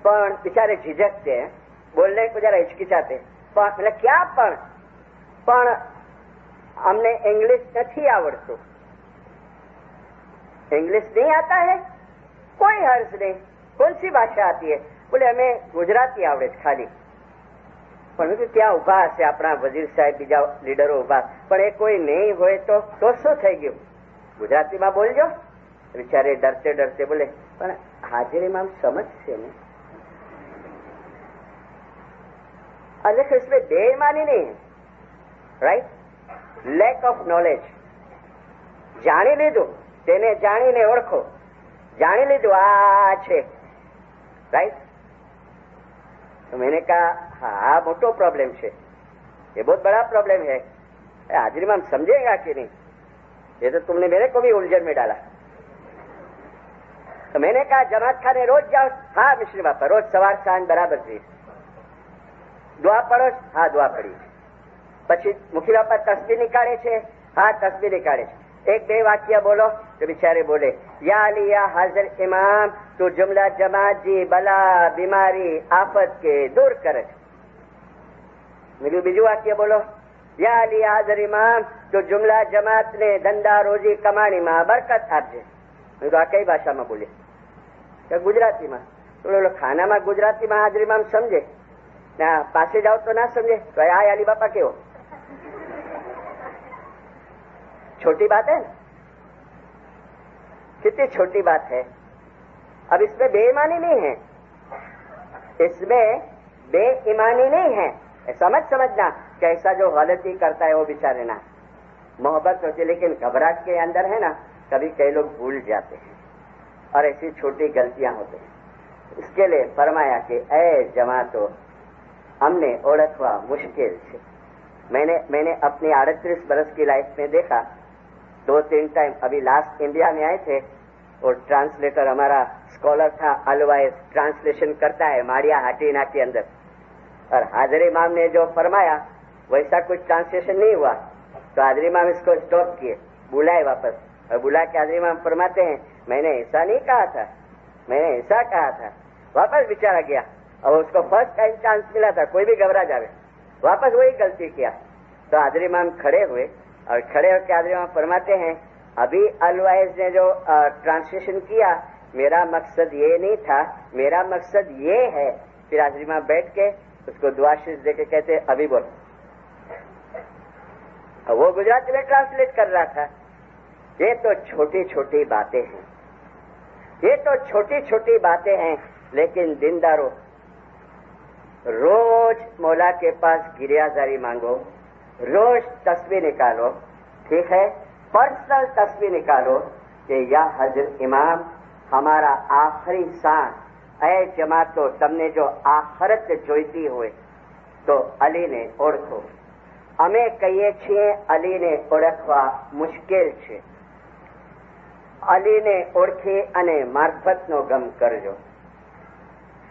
पण बिचारे झिझकते हैं, बोलने को जरा हिचकिचाते. मतलब क्या पण हमने इंग्लिश नहीं आवड़तो. इंग्लिश नहीं आता है, कोई हर्ज नहीं. कौन सी भाषा आती है? बोले हमें गुजराती आवड़े खाली. પણ ત્યાં ઉભા હશે આપણા વજીર સાહેબ, બીજા લીડરો ઉભા, પણ એ કોઈ નહીં હોય તો શું થઈ ગયું? ગુજરાતીમાં બોલજો. બિચારે ડરતે ડરતે બોલે પણ હાજર ઇમામ સમજશે ને. और देखो इसमें बेईमानी नहीं है. Right, lack of knowledge. जानी लीधु, તેને જાણીને ઓળખો. જાણી લીધું આ છે. राइट. तो मैंने कहा हाँ मोटो प्रॉब्लम है, ये बहुत बड़ा प्रॉब्लम है. हाजिर इमाम समझेगा कि नहीं? ये तो तुमने मेरे को भी उलझन में डाला. तो मैंने कहा जमात खाने रोज जाओ. हाँ मिश्री बापा रोज सवार सांज बराबर जी. दुआ पढ़ो. हाँ दुआ पढ़ी. પછી મુખી બાપા તસ્બીહ નીકાળે છે. હા તસ્બીહ નીકાળે છે. એક બે વાક્ય બોલો તો બિચારે બોલે યા અલી યા હાજર ઇમામ તો જુમલા જમાત जी બલા બીમારી આફત કે દૂર કરે. બીજું વાક્ય બોલો યા અલી યા હાજર ઇમામ તો જુમલા જમાત ને ધંધા રોજી કમાણીમાં બરકત આપજે. તો આ કઈ ભાષામાં બોલે? ગુજરાતીમાં. તો ખાનામાં ગુજરાતીમાં હાજર ઇમામ સમજે ના, પાસે જાઓ તો ના समझे. तो आ अली बापा के हो, छोटी बात है, कितनी छोटी बात है. अब इसमें बेईमानी नहीं है, इसमें बेईमानी नहीं है. समझना कि ऐसा जो गलती करता है वो बेचारे ना मोहब्बत होती है, लेकिन घबराहट के अंदर है ना कभी कई लोग भूल जाते हैं और ऐसी छोटी गलतियां होती हैं. इसके लिए फरमाया कि ऐ जमातो हमने ओळखवा मुश्किल है. मैंने अपनी 38 बरस की लाइफ में देखा 2-3 टाइम. अभी लास्ट इंडिया में आए थे और ट्रांसलेटर हमारा स्कॉलर था अलवाइस, ट्रांसलेशन करता है माड़िया हाटीना के अंदर. और हाजिर इमाम ने जो फरमाया वैसा कुछ ट्रांसलेशन नहीं हुआ. تو حاضری امام اس کو اسٹاپ کیے, بلائے واپس, اور بلا کے حاضری امام فرماتے ہیں میں نے ایسا نہیں کہا تھا, میں نے ایسا کہا تھا. واپس بیچارہ گیا, اور اس کو فرسٹ ٹائم چانس ملا تھا, کوئی بھی گھبرا جاوے, واپس وہی غلطی کیا. تو حاضری امام کھڑے ہوئے, اور کھڑے ہو کے حاضری امام فرماتے ہیں ابھی الوائز نے جو ٹرانسلیشن کیا میرا مقصد یہ نہیں تھا, میرا مقصد یہ ہے. پھر حاضری امام بیٹھ کے اس کو دعا شریف دے کے کہتے ابھی بول. وہ گجراتی میں ٹرانسلیٹ کر رہا تھا. یہ تو چھوٹی چھوٹی باتیں ہیں, یہ تو چھوٹی چھوٹی باتیں ہیں, لیکن دینداروں روز مولا کے پاس گریا زاری مانگو, روز تسبیح نکالو, ٹھیک ہے, پرسنل تسبیح نکالو کہ یا حضرت امام ہمارا آخری سانس, اے جماعتو تم نے جو آخرت જોઈતી હોય તો અલીને ઓળખો. અમે કહીએ છીએ અલીને ઓળખવા મુશ્કેલ છે. અલીને ઓળખી અને મારફતનો ગમ કરજો.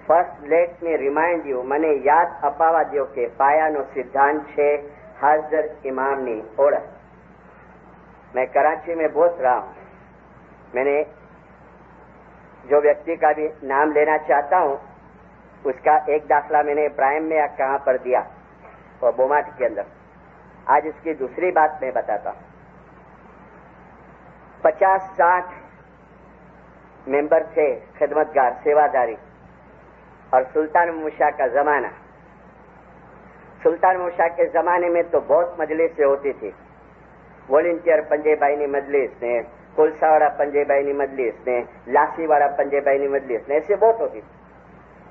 First let me remind you, મને યાદ અપાવવા દો કે પાયાનો સિદ્ધાંત છે હઝરત ઇમામની ઓળખ. मैं कराची में बहुत रहा हूं. मैंने जो व्यक्ति का भी नाम लेना चाहता हूं उसका एक दाखला मैंने इब्राहिम में या कहां पर दिया, और बोमाट के अंदर. आज इसकी दूसरी बात मैं बताता हूं. 50-60 मेंबर थे खिदमतगार, सेवादारी. और सुल्तान मूसा का जमाना, सुल्तान मूसा के जमाने में तो बहुत मजलिसें होती थी. वॉलंटियर पंजेबाईनी मजलिस ने, कोलसावाड़ा पंजेबाईनी मजलिस ने, लासीवाड़ा पंजेबाईनी मजलिस ने, ऐसे बहुत होती.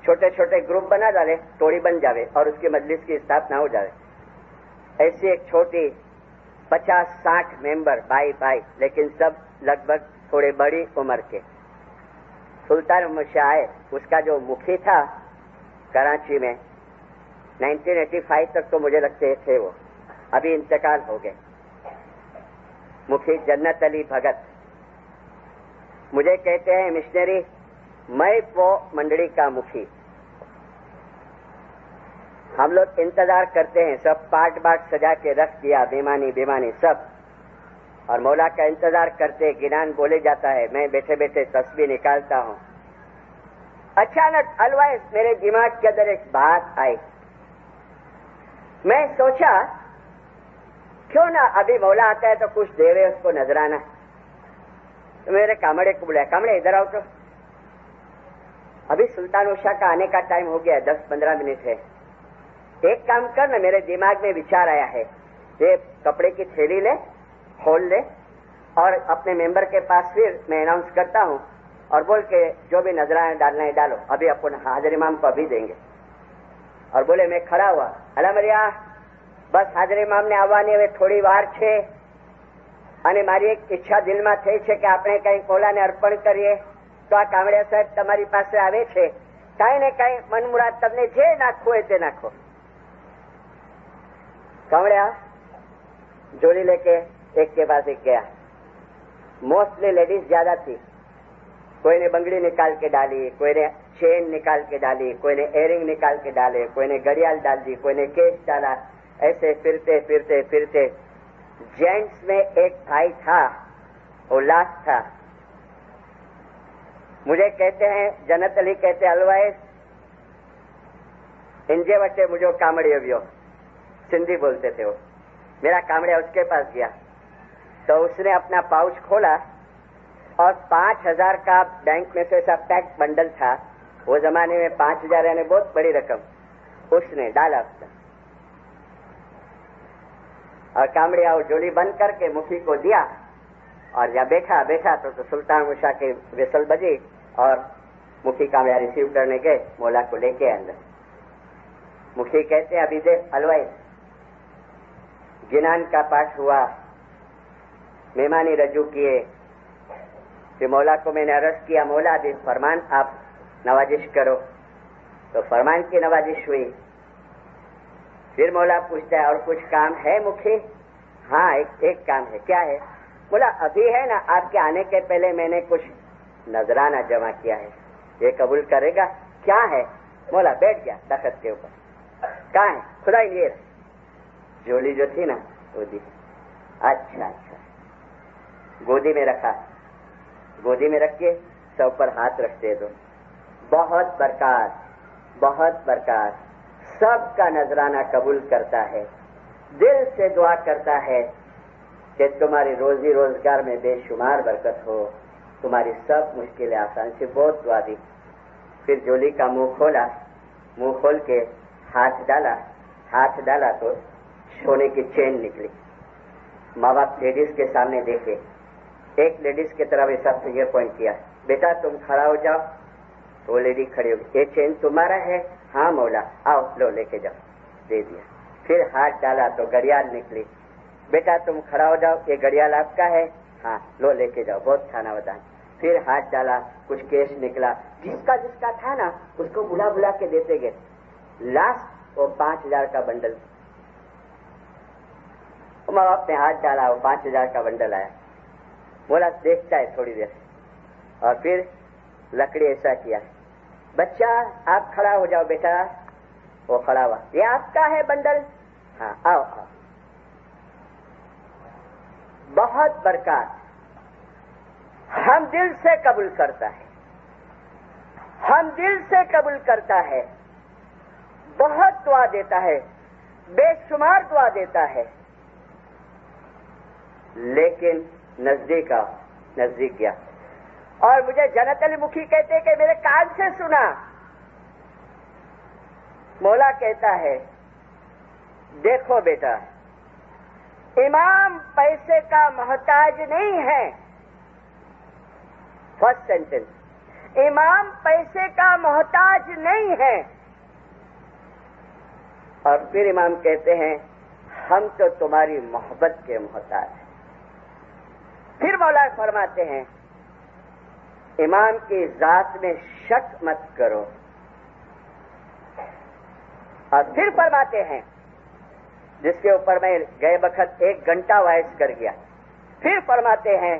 छोटे छोटे ग्रुप बना डाले, टोड़ी बन जावे और उसकी मजलिस की स्थापना हो जाए. ऐसी एक छोटी 50-60 मेंबर, भाई, लेकिन सब लगभग थोड़े बड़ी उम्र के. सुल्तान मूसा आए, उसका जो मुखी था कराची में 1985 तक तो मुझे लगते थे वो, अभी इंतकाल हो गए. मुखी जन्नत अली भगत मुझे कहते हैं मिशनरी मैं वो मंडली का मुखी. हम लोग इंतजार करते हैं, सब पाट बाट सजा के रख दिया, बेमानी सब, और मौला का इंतजार करते. गिनान बोले जाता है, मैं बैठे बैठे तस्बीह निकालता हूं. अचानक अलवाइज मेरे दिमाग के अंदर एक बात आई. मैं सोचा क्यों ना अभी मौला आता है तो कुछ देवे उसको नजराना. तो मेरे कामड़े को बुलाया, कामड़े इधर आओ. तो अभी सुल्तान उषा का आने का टाइम हो गया, 10-15 मिनट है. एक काम कर ना, मेरे दिमाग में विचार आया है, ये कपड़े की थैली ले, खोल ले, और अपने मेंबर के पास फिर मैं अनाउंस करता हूं, और बोल के जो भी नजराना डालना है डालो, अभी अपन हाजिर इमाम को अभी देंगे. और बोले मैं खड़ा हुआ, अला मरिया बस હાજર ઇમામને આવવાની હવે થોડી વાર છે, અને મારી એક ઈચ્છા દિલમાં થઈ છે કે આપણે કંઈક મોલાને અર્પણ કરીએ. તો આ કામડિયા સાહેબ તમારી પાસે આવે છે, કાંઈ ને કાંઈ મનમુરાદ તમને જે નાખવું હોય તે નાખો. કામડિયા જોડી લેકે એક के पास एक गया. मोस्टली लेडीज ज्यादा थी. कोई ने बंगड़ी निकाल के डाली, कोई ने चेन निकाल के डाली, कोई ने एयरिंग निकाल के डाले, कोई ने घड़ियाल डाल दी, कोई ने केस डाला. ऐसे फिरते फिरते फिरते जेंट्स में एक भाई था, वो लास्ट था. मुझे कहते हैं जन्नत अली, कहते अलवाइज इंजे वटे मुझे कामड़ी अवियो, सिंधी बोलते थे वो. मेरा कामड़िया उसके पास गया तो उसने अपना पाउच खोला और 5,000 का बैंक में से ऐसा पैक बंडल था. वो जमाने में 5,000 यानी बहुत बड़ी रकम. उसने डाला और कामड़िया वो जोड़ी बंद करके मुखी को दिया. और जब बैठा तो सुल्तान मूसा की विसल बजी और मुखी कामड़िया रिसीव करने गए, मौला को लेके अंदर. मुखी कहते अभी देख अलवाई, गिनान का पाठ हुआ, मेहमानी रजू किए, फिर मौला को मैंने अर्ज किया मौला अभी फरमान आप नवाजिश करो. तो फरमान की नवाजिश हुई. फिर मौला पूछता है और कुछ काम है मुखी? हाँ एक काम है. क्या है? बोला अभी है ना, आपके आने के पहले मैंने कुछ नजराना जमा किया है, ये कबूल करेगा? क्या है? मौला बैठ गया तख्त के ऊपर. कहाँ है? खुदा ये जोली जो थी ना वो दी. اچھا اچھا، گودی میں رکھا، گودی میں رکھ کے سب پر ہاتھ رکھتے دو. بہت برکات، بہت برکات. سب کا نذرانہ قبول کرتا ہے، دل سے دعا کرتا ہے کہ تمہاری روزی روزگار میں بے شمار برکت ہو، تمہاری سب مشکلیں آسان سے. بہت دعا دی. پھر جولی کا منہ کھولا، منہ کھول کے ہاتھ ڈالا، ہاتھ ڈالا تو سونے کی چین نکلی. ماں باپ لیڈیز کے سامنے دیکھے، ایک لیڈیز کی طرف ایسا فنگر پوائنٹ کیا، بیٹا تم کھڑا ہو جاؤ. تو وہ لیڈی کھڑی ہو گئی. یہ چین تمہارا ہے؟ ہاں مولا. آؤ لو لے کے جاؤ. دے دیا. پھر ہاتھ ڈالا تو گھڑیال نکلی. بیٹا تم کھڑا ہو جاؤ، یہ گھڑیال آپ کا ہے؟ ہاں لو لے کے جاؤ، بہت کھانا بتائیں. پھر ہاتھ ڈالا، کچھ کیش نکلا، جس کا تھا نا اس کو بلا بلا کے دیتے گئے. لاسٹ وہ 5,000 کا بنڈل. ماں باپ نے ہاتھ ڈالا، وہ 5,000 کا بنڈل آیا. بولا دیکھتا ہے تھوڑی دیر، اور پھر لکڑی ایسا کیا، بچہ آپ کھڑا ہو جاؤ بیٹا. وہ کھڑا ہوا. یہ آپ کا ہے بنڈل؟ ہاں آؤ آؤ. بہت برکات. ہم دل سے قبول کرتا ہے، ہم دل سے قبول کرتا ہے. بہت دعا دیتا ہے، بے شمار دعا دیتا ہے. لیکن نزدیک آؤ، نزدیک گیا. اور مجھے جنت علی مکھی کہتے کہ میرے کان سے سنا. مولا کہتا ہے دیکھو بیٹا، امام پیسے کا محتاج نہیں ہے. فرسٹ سینٹینس، امام پیسے کا محتاج نہیں ہے. اور پھر امام کہتے ہیں ہم تو تمہاری محبت کے محتاج ہیں. پھر مولا فرماتے ہیں امام کی ذات میں شک مت کرو. اور پھر فرماتے ہیں جس کے اوپر میں گئے وقت 1 گھنٹہ وائس کر گیا. پھر فرماتے ہیں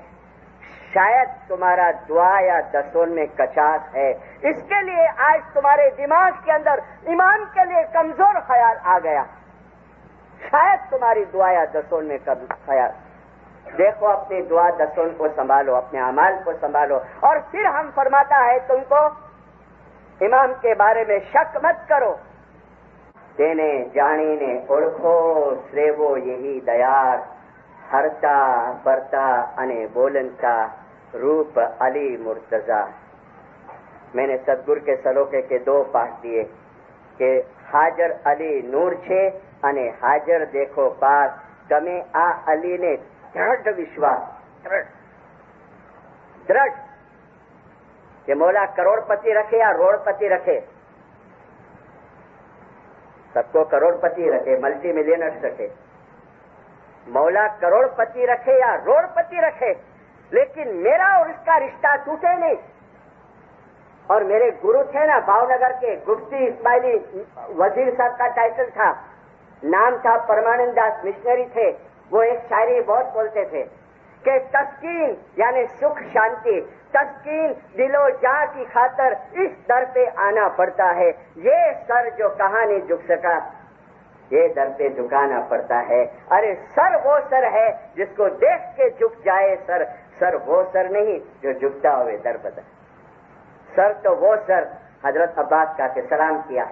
شاید تمہارا دعا یا دسون میں کچاس ہے، اس کے لیے آج تمہارے دماغ کے اندر امام کے لیے کمزور خیال آ گیا. شاید تمہاری دعا یا دسون میں خیال. دیکھو اپنی دعا دسون کو سنبھالو، اپنے اعمال کو سنبھالو. اور پھر ہم فرماتا ہے تم کو امام کے بارے میں شک مت کرو. دینے جانی نے اوڑکھو سریو یہی دیار، ہرتا برتا انے بولنتا روپ علی مرتضی. میں نے سدگر کے سلوکے کے 2 پاٹ دیے کہ حاجر علی نور چھے انے حاجر دیکھو پاس. تمہیں آ علی نے دृढ़ विश्वास दृढ़ کہ مولا کروڑ پتی رکھے یا روڑ پتی رکھے. سب کو کروڑ پتی رکھے، ملٹی ملینرز رکھے. مولا کروڑ پتی رکھے یا روڑ پتی رکھے، لیکن میرا اور اس کا رشتہ ٹوٹے نہیں. اور میرے گرو تھے نا بھاؤ نگر کے، گفتی اسماعیلی وزیر صاحب کا ٹائٹل تھا، نام تھا پرمانند داس، مشنری تھے. وہ ایک شاعری بہت بولتے تھے کہ تسکین یعنی سکھ شانتی، تسکین دل و جاں کی خاطر اس در پہ آنا پڑتا ہے. یہ سر جو کہاں نہیں جھک سکا، یہ در پہ جھکانا پڑتا ہے. ارے سر وہ سر ہے جس کو دیکھ کے جھک جائے سر، سر وہ سر نہیں جو جھکتا ہوئے در بدر. سر تو وہ سر حضرت عباس کا کہ سلام کیا،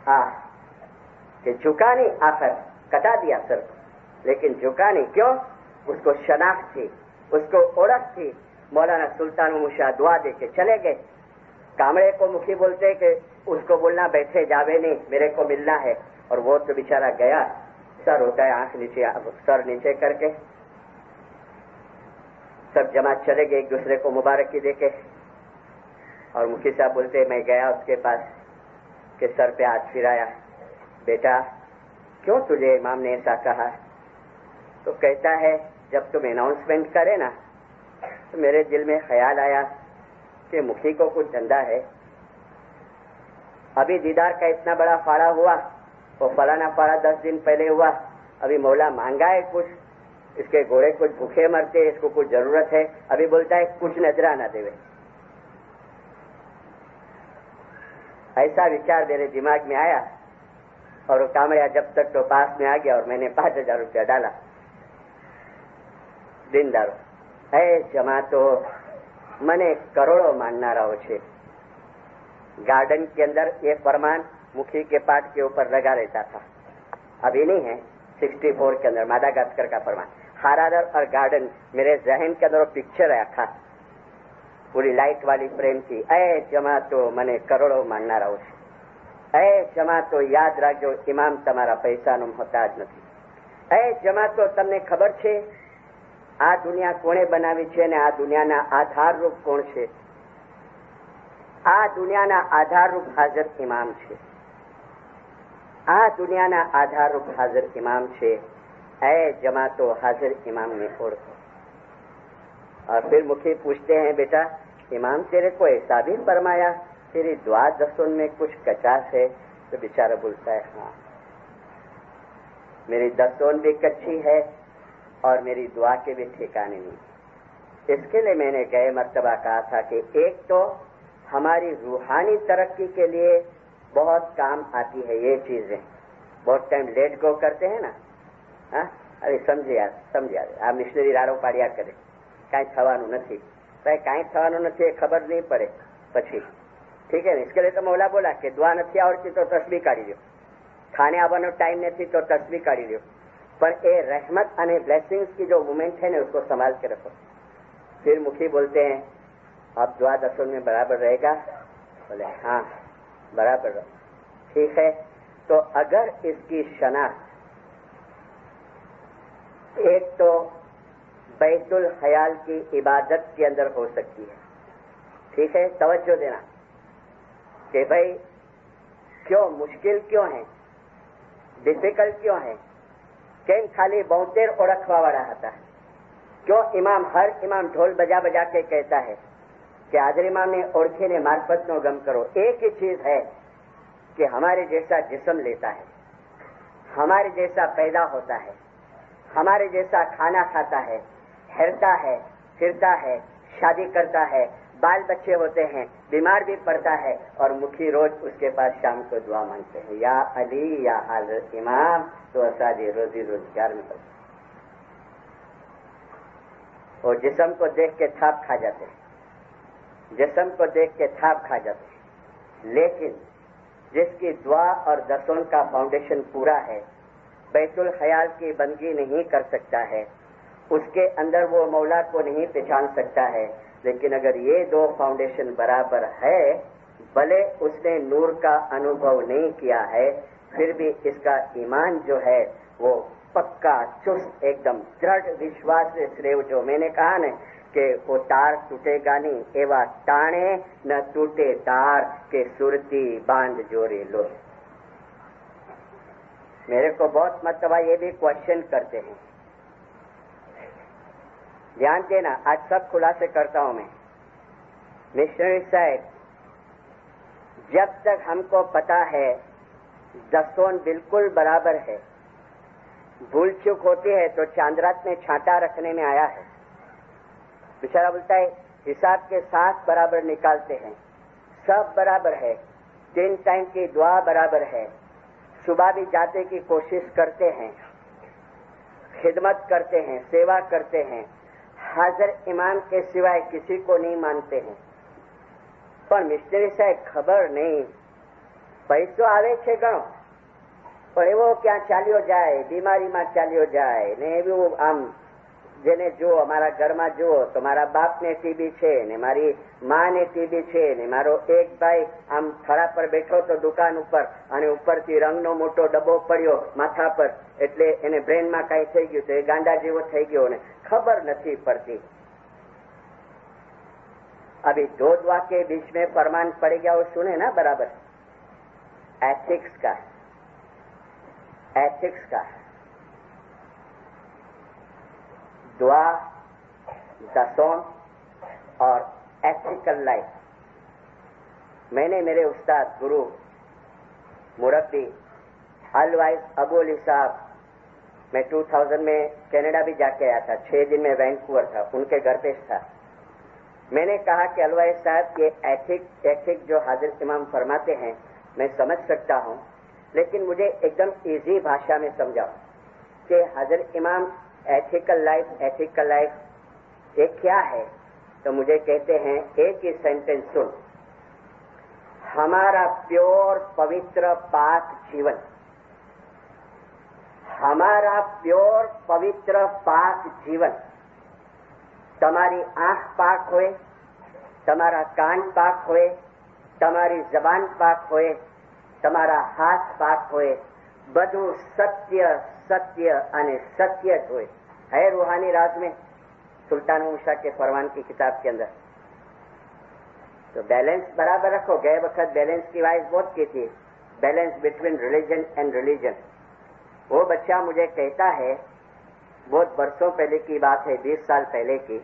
ہاں کہ جھکا نہیں، آخر کٹا دیا سر کو، لیکن جھکا نہیں. کیوں؟ اس کو شناخت تھی، اس کو اوڑک تھی. مولانا سلطان موشا دعا دے کے چلے گئے. کامڑے کو مکھی بولتے کہ اس کو بولنا بیٹھے جاوے نہیں، میرے کو ملنا ہے. اور وہ تو بیچارہ گیا، سر ہوتا ہے آنکھ نیچے، سر نیچے کر کے سب جماعت چلے گئے ایک دوسرے کو مبارکی دے کے. اور مکھی صاحب بولتے میں گیا اس کے پاس کہ سر پہ ہاتھ پھرایا، بیٹا کیوں تجھے امام نے ایسا کہا؟ تو کہتا ہے جب تم اناؤنسمنٹ کرے نا تو میرے دل میں خیال آیا کہ مکھی کو کچھ دھندا ہے. ابھی دیدار کا اتنا بڑا پھاڑا ہوا، وہ فلانا پھاڑا 10 دن پہلے ہوا. ابھی مولا مانگا ہے کچھ، اس کے گھوڑے کچھ بھوکے مرتے، اس کو کچھ ضرورت ہے. ابھی بولتا ہے کچھ نظرہ نہ دے. ایسا وچار میرے دماغ میں آیا اور وہ کامڑیا جب تک تو پاس میں آ گیا اور میں نے 5,000 روپیہ ڈالا. દીનદારો, એ જમાતો મને કરોड़ों माननाराओं છે. गार्डन के अंदर ये फरमान मुखी के पाठ के ऊपर लगा रहता था. अभी नहीं है, 64 के अंदर मादागास्कर का फरमान. हारादर और गार्डन मेरे जहन के अंदर पिक्चर है अखा पूरी लाइट वाली प्रेम की. ए जमातो મને કરોડો માનનારાઓ છે. એ જમાતો યાદ રાખજો, ઇમામ તમારા પૈસાનો મોહતાજ નથી. એ જમાતો તમને ખબર છે આ દુનિયા કોણે બનાવી છે અને આ દુનિયાના આધારરૂપ કોણ છે? આ દુનિયાના આધારરૂપ હાજર ઇમામ છે. આ દુનિયાના આધારરૂપ હાજર ઇમામ છે. ए जमातो हाजिर इमाम ने ओढ़ो. और फिर मुखी पूछते हैं, बेटा इमाम तेरे को ऐसा भी फरमाया तेरी दुआ दस्तूर में कुछ कचास है? तो बेचारा बोलता है, हाँ मेरी दस्तूर भी कच्ची है और मेरी दुआ के भी ठिकाने नहीं. इसके लिए मैंने गए मर्तबा कहा था कि एक तो हमारी रूहानी तरक्की के लिए बहुत काम आती है ये चीजें. बहुत टाइम लेट गो करते हैं ना. હા, અરે સમજ્યા આ મિશનરી રાડો પાડ્યા કરે, કાંઈ થવાનું નથી. ભાઈ કાંઈ થવાનું નથી એ ખબર નહીં પડે પછી, ઠીક है. इसके लिए तो मौला बोला कि दुआ નથી આવડતી તો તસ્બીહ કાઢી લ્યો, ખાને આવવાનો टाइम नहीं तो तस्बीह काढ़ी लो. पर ये रहमत અને ब्लेसिंग्स की जो मोमेंट है ना उसको संभाल के रखो. फिर मुखी बोलते हैं अब दुआ दस्तूर में बराबर रहेगा? बोले हाँ बराबर. ठीक है, तो अगर इसकी शनाख्त एक तो बैतुल ख्याल की इबादत के अंदर हो सकती है. ठीक है, तवज्जो देना कि भाई क्यों मुश्किल क्यों है, डिफिकल्ट क्यों है, કેમ ખાલી 72 ઓળખવા વાળા હતા? क्यों इमाम हर इमाम ढोल बजा बजा के कहता है कि हाजिर इमाम ने ओढ़े ने मार्फत नो गम करो? एक ही चीज है कि हमारे जैसा जिस्म लेता है, हमारे जैसा पैदा होता है, हमारे जैसा खाना खाता है, हेरता है, फिरता है, शादी करता है, बाल बच्चे होते हैं, बीमार भी पड़ता है और मुखी रोज उसके पास शाम को दुआ मांगते हैं, या अली या हज़रत इमाम, तो असादी रोजी रोजगार में करते. और जिस्म को देख के थाप खा जाते हैं, जिस्म को देख के थाप खा जाते हैं. लेकिन जिसकी दुआ और दस्तूर का फाउंडेशन पूरा है, बैतुल ख्याल की बंदगी नहीं कर सकता है, उसके अंदर वो मौला को नहीं पहचान सकता है. लेकिन अगर ये दो फाउंडेशन बराबर है, भले उसने नूर का अनुभव नहीं किया है, फिर भी इसका ईमान जो है वो पक्का चुस्त एकदम दृढ़ विश्वास से श्रेव. जो मैंने कहा ना कि वो तार टूटेगा नहीं, एवा ताणे न टूटे तार के सुरती बांध जोड़े लो. मेरे को बहुत मर्तबा ये भी क्वेश्चन करते हैं, ध्यान देना, आज सब खुलासे करता हूं मैं. मिशनरी साहब, जब तक हमको पता है दस्तूर बिल्कुल बराबर है, भूल चूक होती है तो चांदरात में छांटा रखने में आया है. बेचारा बोलता है हिसाब के साथ बराबर निकालते हैं, सब बराबर है, 3 टाइम की दुआ बराबर है, सुबह भी जाते की कोशिश करते हैं, खिदमत करते हैं, सेवा करते हैं, हाजिर इमाम के सिवाय किसी को नहीं मानते हैं. पर मिस्त्री साहब खबर नहीं, पैसो આવે છે ઘણો, પણ એવો ક્યાં ચાલ્યો જાય, બીમારીમાં ચાલ્યો જાય ને એવું. આમ જેને જો અમારા ઘરમાં જુઓ તો મારા બાપને ટીબી છે ને મારી માને ટીબી છે ને મારો એક ભાઈ આમ થડા પર બેઠો તો દુકાન ઉપર અને ઉપરથી રંગનો મોટો ડબ્બો પડ્યો માથા પર, એટલે એને બ્રેનમાં કાંઈ થઈ ગયું તો એ ગાંડા જેવો થઈ ગયો ને ખબર નથી પડતી. अभी 2 दुआ के बीच में फरमान पड़ गया, वो सुने ना बराबर. एथिक्स का, एथिक्स का दुआ, दस्तूर और एथिकल लाइफ. मैंने मेरे उस्ताद गुरु मुरब्बी अलवाइज अबू अली साहब, मैं 2000 में कनाडा भी जाके आया था, 6 दिन में वैंकूवर था, उनके घर पे था. मैंने कहा कि अलवाइज साहब ये एथिक जो हाजिर इमाम फरमाते हैं मैं समझ सकता हूँ, लेकिन मुझे एकदम इजी भाषा में समझाओ कि हाजिर इमाम एथिकल लाइफ ये क्या है? तो मुझे कहते हैं एक ही सेंटेंस सुन, हमारा प्योर पवित्र पाक जीवन, हमारा प्योर पवित्र पाक जीवन, તમારી આંખ પાક હોય, તમારા કાન પાક હોય, તમારી જબાન પાક હોય, તમારા હાથ પાક હોય, બધું સત્ય સત્ય અને સત્ય જ હોય. है रूहानी राज में सुल्तान मूसा के फरमान की किताब के अंदर. तो बैलेंस बराबर रखो. गए वक्त बैलेंस की वाइज बहुत की थी, balance between religion and religion. वो बच्चा मुझे कहता है, बहुत बरसों पहले की बात है, 20 साल पहले की,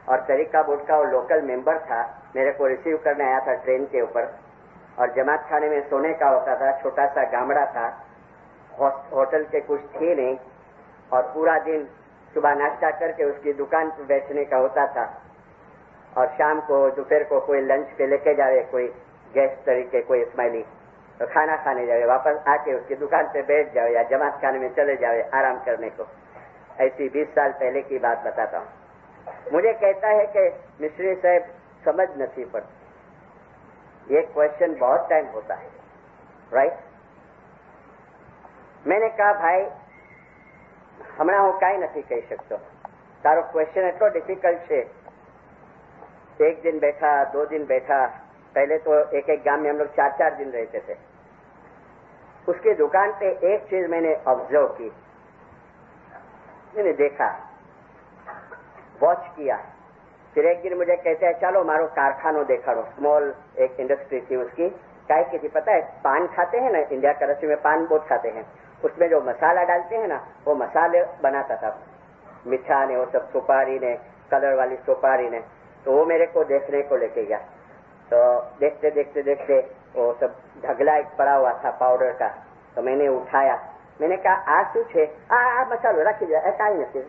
और तरीका बोर्ड का वो लोकल मेंबर था. मेरे को रिसीव करने आया था ट्रेन के ऊपर, और जमात खाने में सोने का होता था. छोटा सा गामड़ा था, होटल के कुछ थे नहीं, और पूरा दिन सुबह नाश्ता करके उसकी दुकान पर बैठने का होता था, और शाम को दोपहर को कोई लंच पे लेके जावे, कोई गेस्ट तरीके, कोई इस्माइली, तो खाना खाने जावे, वापस आके उसकी दुकान पे बैठ जावे या जमात खाने में चले जावे आराम करने को. ऐसी 20 साल पहले की बात बताता हूँ. मुझे कहता है कि मिस्त्री साहब समझ नहीं पड़ती, ये क्वेश्चन बहुत टाइम होता है, राइट? मैंने कहा भाई हमણાં હું કાંઈ નથી કહી શકતો, તારો ક્વેશ્ચન એટલો ડિફિકલ્ટ છે. एक दिन बैठा, 2 दिन बैठा, पहले तो एक एक गांव में हम लोग 4-4 दिन रहते थे. उसकी दुकान पे एक चीज मैंने ऑब्जर्व की, मैंने देखा, वॉच किया. फिर एक दिन मुझे कहते हैं चलो मारो कारखानो देखाड़ो. स्मॉल एक इंडस्ट्री थी उसकी, काय की थी पता है? पान खाते हैं ना, इंडिया कराची में पान बहुत खाते हैं, उसमें जो मसाला डालते हैं ना, वो मसाले बनाता था, मीठा ने वो सब, सुपारी ने, कलर वाली सुपारी ने. तो वो मेरे को देखने को लेके गया. तो देखते देखते देखते वो सब ढगला एक पड़ा हुआ था पाउडर का. तो मैंने उठाया, मैंने कहा आ शू छे? आ मसालो रखी जाए, काई नहीं,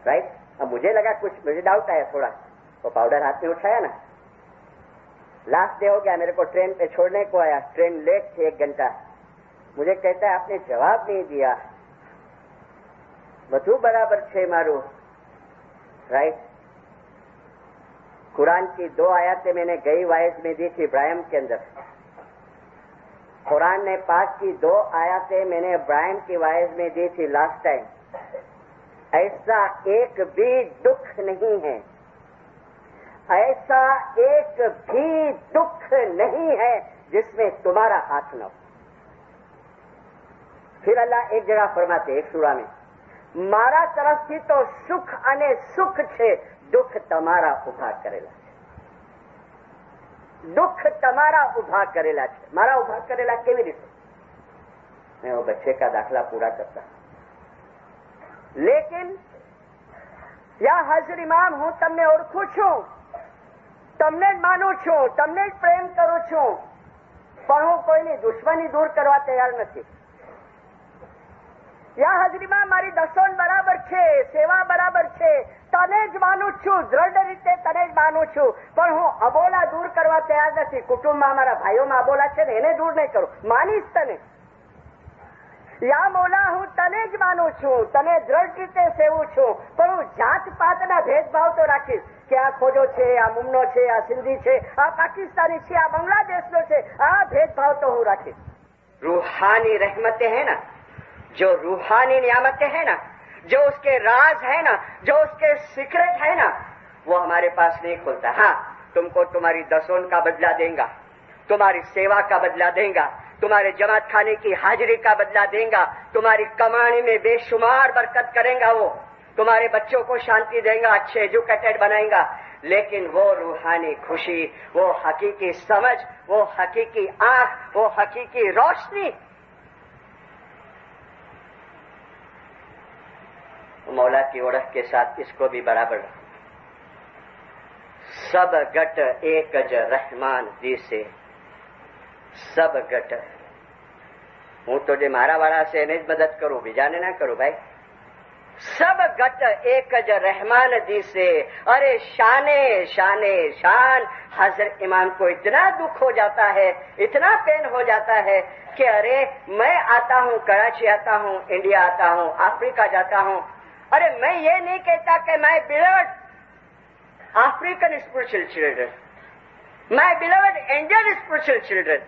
राइट? अब मुझे लगा कुछ, मुझे डाउट आया थोड़ा. वो पाउडर हाथ में उठाया ना. लास्ट डे हो गया, मेरे को ट्रेन पे छोड़ने को आया, ट्रेन लेट थी 1 घंटा. मुझे कहता है आपने जवाब नहीं दिया, બધું બરાબર છે મારું, राइट? कुरान की 2 आयतें मैंने गई वाइज में दी थी इब्राहिम के अंदर. कुरान ने पाक की 2 आयतें मैंने इब्राहिम की वाइज में दी थी लास्ट टाइम. ऐसा एक भी दुख नहीं है, ऐसा एक भी दुख नहीं है जिसमें तुम्हारा हाथ न हो. फिर अल्लाह एक जगह फरमाते, एक सूरा में, मारा तरफથી તો સુખ અને સુખ છે, દુઃખ તમારા ઉભા કરેલા છે. दुख તમારા ઉભા કરેલા છે. મારા ઉભા કરેલા કેવી રીતે? मैं वो बच्चे का दाखला पूरा करता. लेकिन या हाजिर इमाम, હું તમને ઓળખું છું, તમને જ માનું છું, તમને જ પ્રેમ કરું છું, પણ હું કોઈની દુશ્મની દૂર કરવા તૈયાર નથી. યા હાજરીમાં મારી દસોન બરાબર છે, સેવા બરાબર છે, તને જ માનું છું, દ્રઢ રીતે તને જ માનું છું, પણ હું અબોલા દૂર કરવા તૈયાર નથી. કુટુંબમાં મારા ભાઈઓમાં અબોલા છે ને, એને દૂર નહીં કરું, માનીશ તને. યા મોલા, હું તને જ માનું છું, તને દ્રઢ રીતે સેવું છું, પણ હું જાત પાતના ભેદભાવ તો રાખીશ કે આ ખોજો છે, આ મુમનો છે, આ સિંધી છે, આ પાકિસ્તાની છે, આ બાંગ્લાદેશનો છે, આ ભેદભાવ તો હું રાખીશ. रूहानी रहमतें हैं ना, जो रूहानी नियामतें हैं ना, जो उसके राज है ना, जो उसके सीक्रेट है ना, वो हमारे पास नहीं खुलता. हाँ, तुमको तुम्हारी दसोन का बदला देगा, तुम्हारी सेवा का बदला देगा, तुम्हारे जमात खाने की हाजिरी का बदला देगा, तुम्हारी कमाने में बेशुमार बरकत करेगा, वो तुम्हारे बच्चों को शांति देगा, अच्छे एजुकेटेड बनाएगा. लेकिन वो रूहानी खुशी, वो हकीकी समझ, वो हकीकी आंख, वो हकीकी रोशनी मौला की ओळख के साथ इसको भी बराबर. सब गट एक ज रहमान दिसे, सब गट. હું તો જે મારા વાળા છે એને જ મદદ કરું, બીજાને ના કરું ભાઈ. सब गट एक ज रहमान दी से। अरे शाने शाने शान हजरत इमाम को इतना दुख हो जाता है, इतना पेन हो जाता है कि अरे मैं आता हूँ, कराची आता हूँ, इंडिया आता हूँ, अफ्रीका जाता हूँ, अरे मैं ये नहीं कहता कि my beloved African spiritual children, my beloved Indian spiritual children,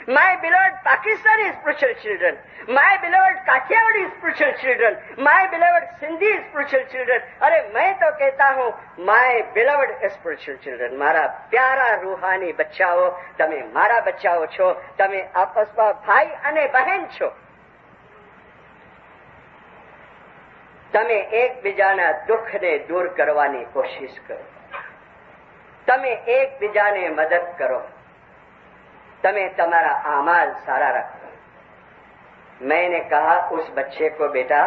my beloved Pakistani spiritual children, my beloved Kathiawadi spiritual children, my beloved Sindhi spiritual children. अरे मैं तो कहता हूँ my beloved spiritual children, મારા પ્યારા રૂહાની બચ્ચાઓ, તમે મારા બચ્ચાઓ છો, તમે આપસમાં ભાઈ અને બહેન છો, તમે એકબીજાના દુઃખને દૂર કરવાની કોશિશ કરો, તમે એકબીજાને મદદ કરો, तमे तुम्हारा आमाल सारा रखो। मैंने कहा उस बच्चे को, बेटा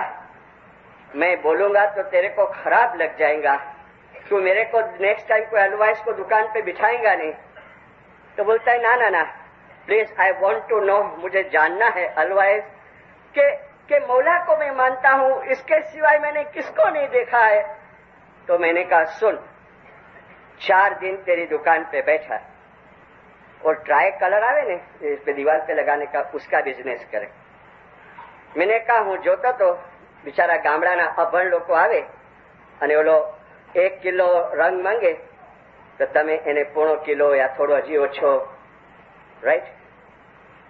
मैं बोलूंगा तो तेरे को खराब लग जाएगा, तू मेरे को नेक्स्ट टाइम कोई अलवाइस को दुकान पे बिठाएगा नहीं। तो बोलता है ना ना ना, please I want to know, मुझे जानना है अलवाइस के मौला को मैं मानता हूं, इसके सिवाय मैंने किसको नहीं देखा है। तो मैंने कहा सुन, 4 दिन तेरी दुकान पे बैठा और ट्राई कलर आवे ने इस पे दीवार पे लगाने का, उसका बिजनेस करे। मैंने कहा હું જોતો તો બિચારા ગામડાના અભણ લોકો આવે અને ઓલો 1 કિલો રંગ માંગે તો તમે એને 1/4 કિલો या થોડો હજી ઓછો, राइट,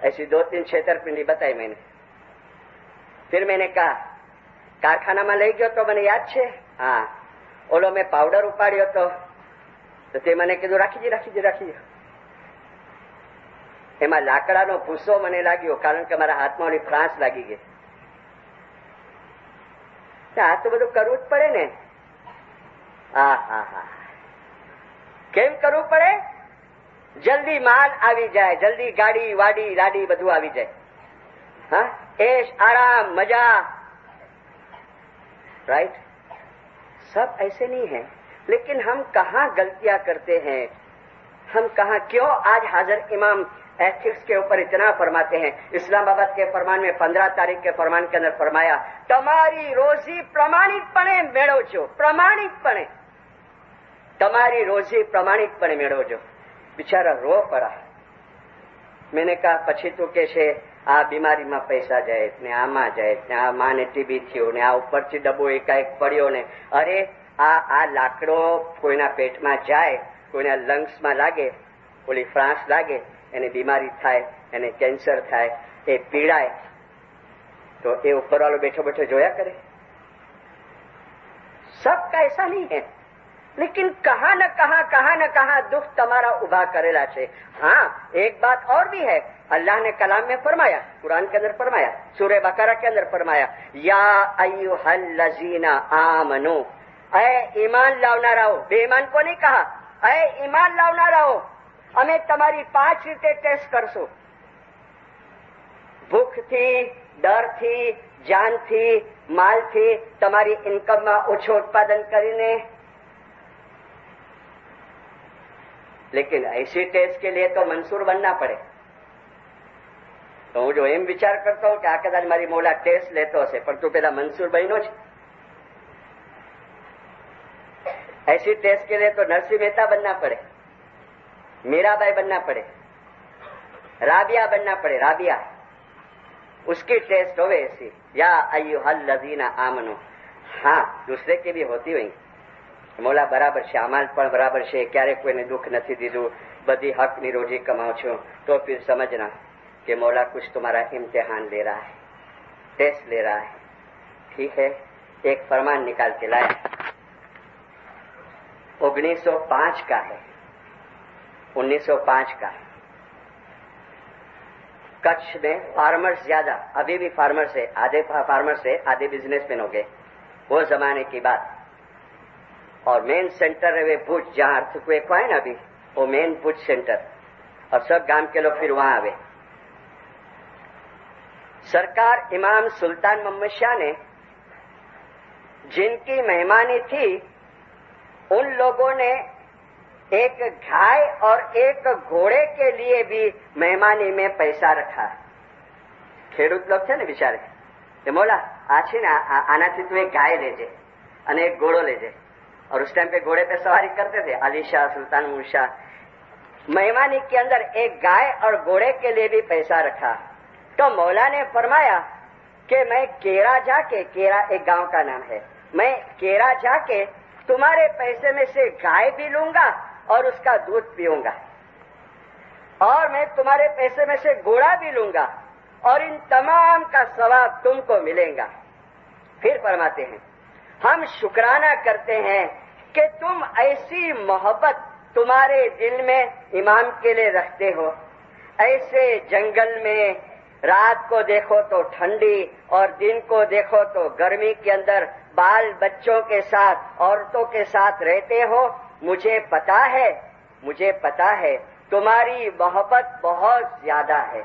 ऐसी 2-3 छेतरपिंडी बताई मैंने। फिर मैंने कहा कारखानाમાં લઈ ગયો તો મને યાદ છે, હા ઓલો મેં પાવડર ઉપાડ્યો તો તે મને કીધું રાખીજી। એમાં લાકડાનો ભૂસો મને લાગ્યો, કારણ કે મારા હાથમાં ઓલી ફ્રાંસ લાગી ગઈ। આ તો બધું કરવું જ પડે ને। કેમ કરવું પડે? જલ્દી માલ આવી જાય, જલ્દી ગાડી વાડી લાડી બધું આવી જાય, હા, ऐश आराम मजा, राइट। सब ऐसे नहीं है, लेकिन हम कहाँ गलतियां करते हैं, हम कहाँ, क्यों आज हाजिर इमाम एथिक्स के ऊपर इतना फरमाते हैं। इस्लामाबाद के फरमान में 15 तारीख के फरमान के अंदर फरमाया, તમારી રોજી પ્રમાણિકપણે મેળવજો, પ્રમાણિકપણે તમારી રોજી પ્રમાણિકપણે મેળવજો। બિચારા રો પડા। मैंने कहा પછી તું કે છે આ બીમારીમાં પૈસા જાય ને આમાં જાય ને આ માને ટીબી થયો ને આ ઉપરથી ડબ્બો એકાએક પડ્યો ને, અરે આ લાકડો કોઈના પેટમાં જાય, કોઈના લંગ્સમાં લાગે, ઓલી ફ્રાંસ લાગે, એને બીમારી થાય, એને કેન્સર થાય, એ પીડાય તો એ ઉપરવાળો બેઠો બેઠો જોયા કરે। सबका ऐसा नहीं है, लेकिन कहाँ न कहाँ दुख तुम्हारा उभा करेला छे। हाँ, एक बात और भी है, अल्लाह ने कलाम में फरमाया, कुरान के अंदर फरमाया, सूरह बकरा के अंदर फरमाया, या अय्युहल्लज़ीना आमनू, ऐ ईमान लावनाराओ, बेईमान को नहीं कहा, ऐ ईमान लावनाराओ, અમે તમારી 5 રીતે ટેસ્ટ કરશું, ભૂખથી, ડરથી, જાનથી, માલથી, તમારી ઇન્કમમાં ઓછું ઉત્પાદન કરીને। लेकिन ऐसी टेस्ट के लिए तो मंसूर बनना पड़े। तो હું જો એમ વિચાર કરતો હું કે આ કદાચ મારી મોલા ટેસ્ટ લેતો હશે, પણ તું પેલા મંसूर બન્યો છે। ऐसी टेस्ट के लिए तो नरसिंह मेहता बनना पड़े, मीराबाई बनना पड़े, राबिया बनना पड़े, राबिया, उसकी टेस्ट होवे ऐसी, या अय्युहल्लज़ीना आमनू। हाँ, दूसरे की भी होती हुई, मोला बराबर છે, અમાલ પણ બરાબર છે, ક્યારે કોઈને દુઃખ નથી દીધું, બધી હકની રોજી કમાઉં છું, तो फिर समझना कि मौला कुछ तुम्हारा इम्तिहान ले रहा है, टेस्ट ले रहा है। ठीक है, एक फरमान निकाल के लाया, 1905 का है, 1905 का। कच्छ में फार्मर्स ज्यादा, अभी भी फार्मर्स है, आधे फार्मर्स है, आधे बिजनेसमैन हो गए, वो जमाने की बात। और मेन सेंटर है वे भुज, जहां अर्थक्वेक हुआ है ना अभी, वो मेन भुज सेंटर, और सब गांव के लोग फिर वहां आवे। सरकार इमाम सुल्तान मोहम्मद शाह ने जिनकी मेहमानी थी, उन लोगों ने एक गाय और एक घोड़े के लिए भी मेहमानी में पैसा रखा। खेडूत लोग थे ना बेचारे, કે મોલા આ છે ને આનાથી તું એક ગાય લેજે અને એક ઘોડો લેજે. और उस टाइम पे घोड़े पे सवारी करते थे अली शाह, सुल्तान मूसा. मेहमानी के अंदर एक गाय और घोड़े के लिए भी पैसा रखा. तो मौला ने फरमाया कि मैं केरा जाके, केरा एक गांव का नाम है, मैं केरा जाके तुम्हारे पैसे में से गाय भी लूंगा और उसका दूध पीऊंगा, और मैं तुम्हारे पैसे में से घोड़ा भी लूंगा और इन तमाम का सवाब तुमको मिलेगा. फिर फरमाते हैं हम शुक्राना करते हैं कि तुम ऐसी मोहब्बत तुम्हारे दिल में इमाम के लिए रखते हो. ऐसे जंगल में रात को देखो तो ठंडी और दिन को देखो तो गर्मी के अंदर बाल बच्चों के साथ, औरतों के साथ रहते हो. मुझे पता है तुम्हारी मोहब्बत बहुत ज्यादा है.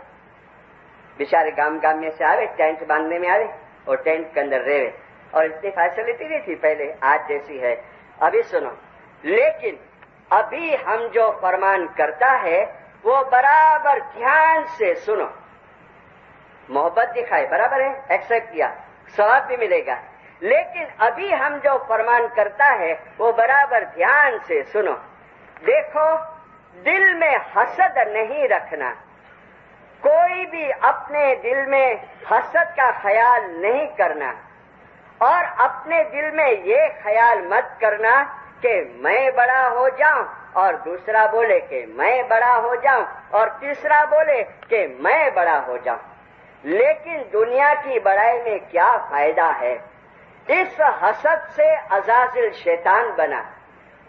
बेचारे गांव में से आवे, टेंट बांधने में आवे और टेंट के अंदर रहे, और इतनी फैसिलिटी नहीं थी पहले आज जैसी है. अभी सुनो, लेकिन अभी हम जो फरमान करता है वो बराबर ध्यान से सुनो. मोहब्बत दिखाए, बराबर है, एक्सेप्ट किया, सवाब भी मिलेगा. लेकिन अभी हम जो फरमान करता है वो बराबर ध्यान से सुनो. देखो, दिल में हसद नहीं रखना. कोई भी अपने दिल में हसद का ख्याल नहीं करना, और अपने दिल में ये ख्याल मत करना कि मैं बड़ा हो जाऊं और दूसरा बोले कि मैं बड़ा हो जाऊं और तीसरा बोले कि मैं बड़ा हो जाऊं. लेकिन दुनिया की बड़ाई में क्या फायदा है? इस हसद से अजाजिल शैतान बना.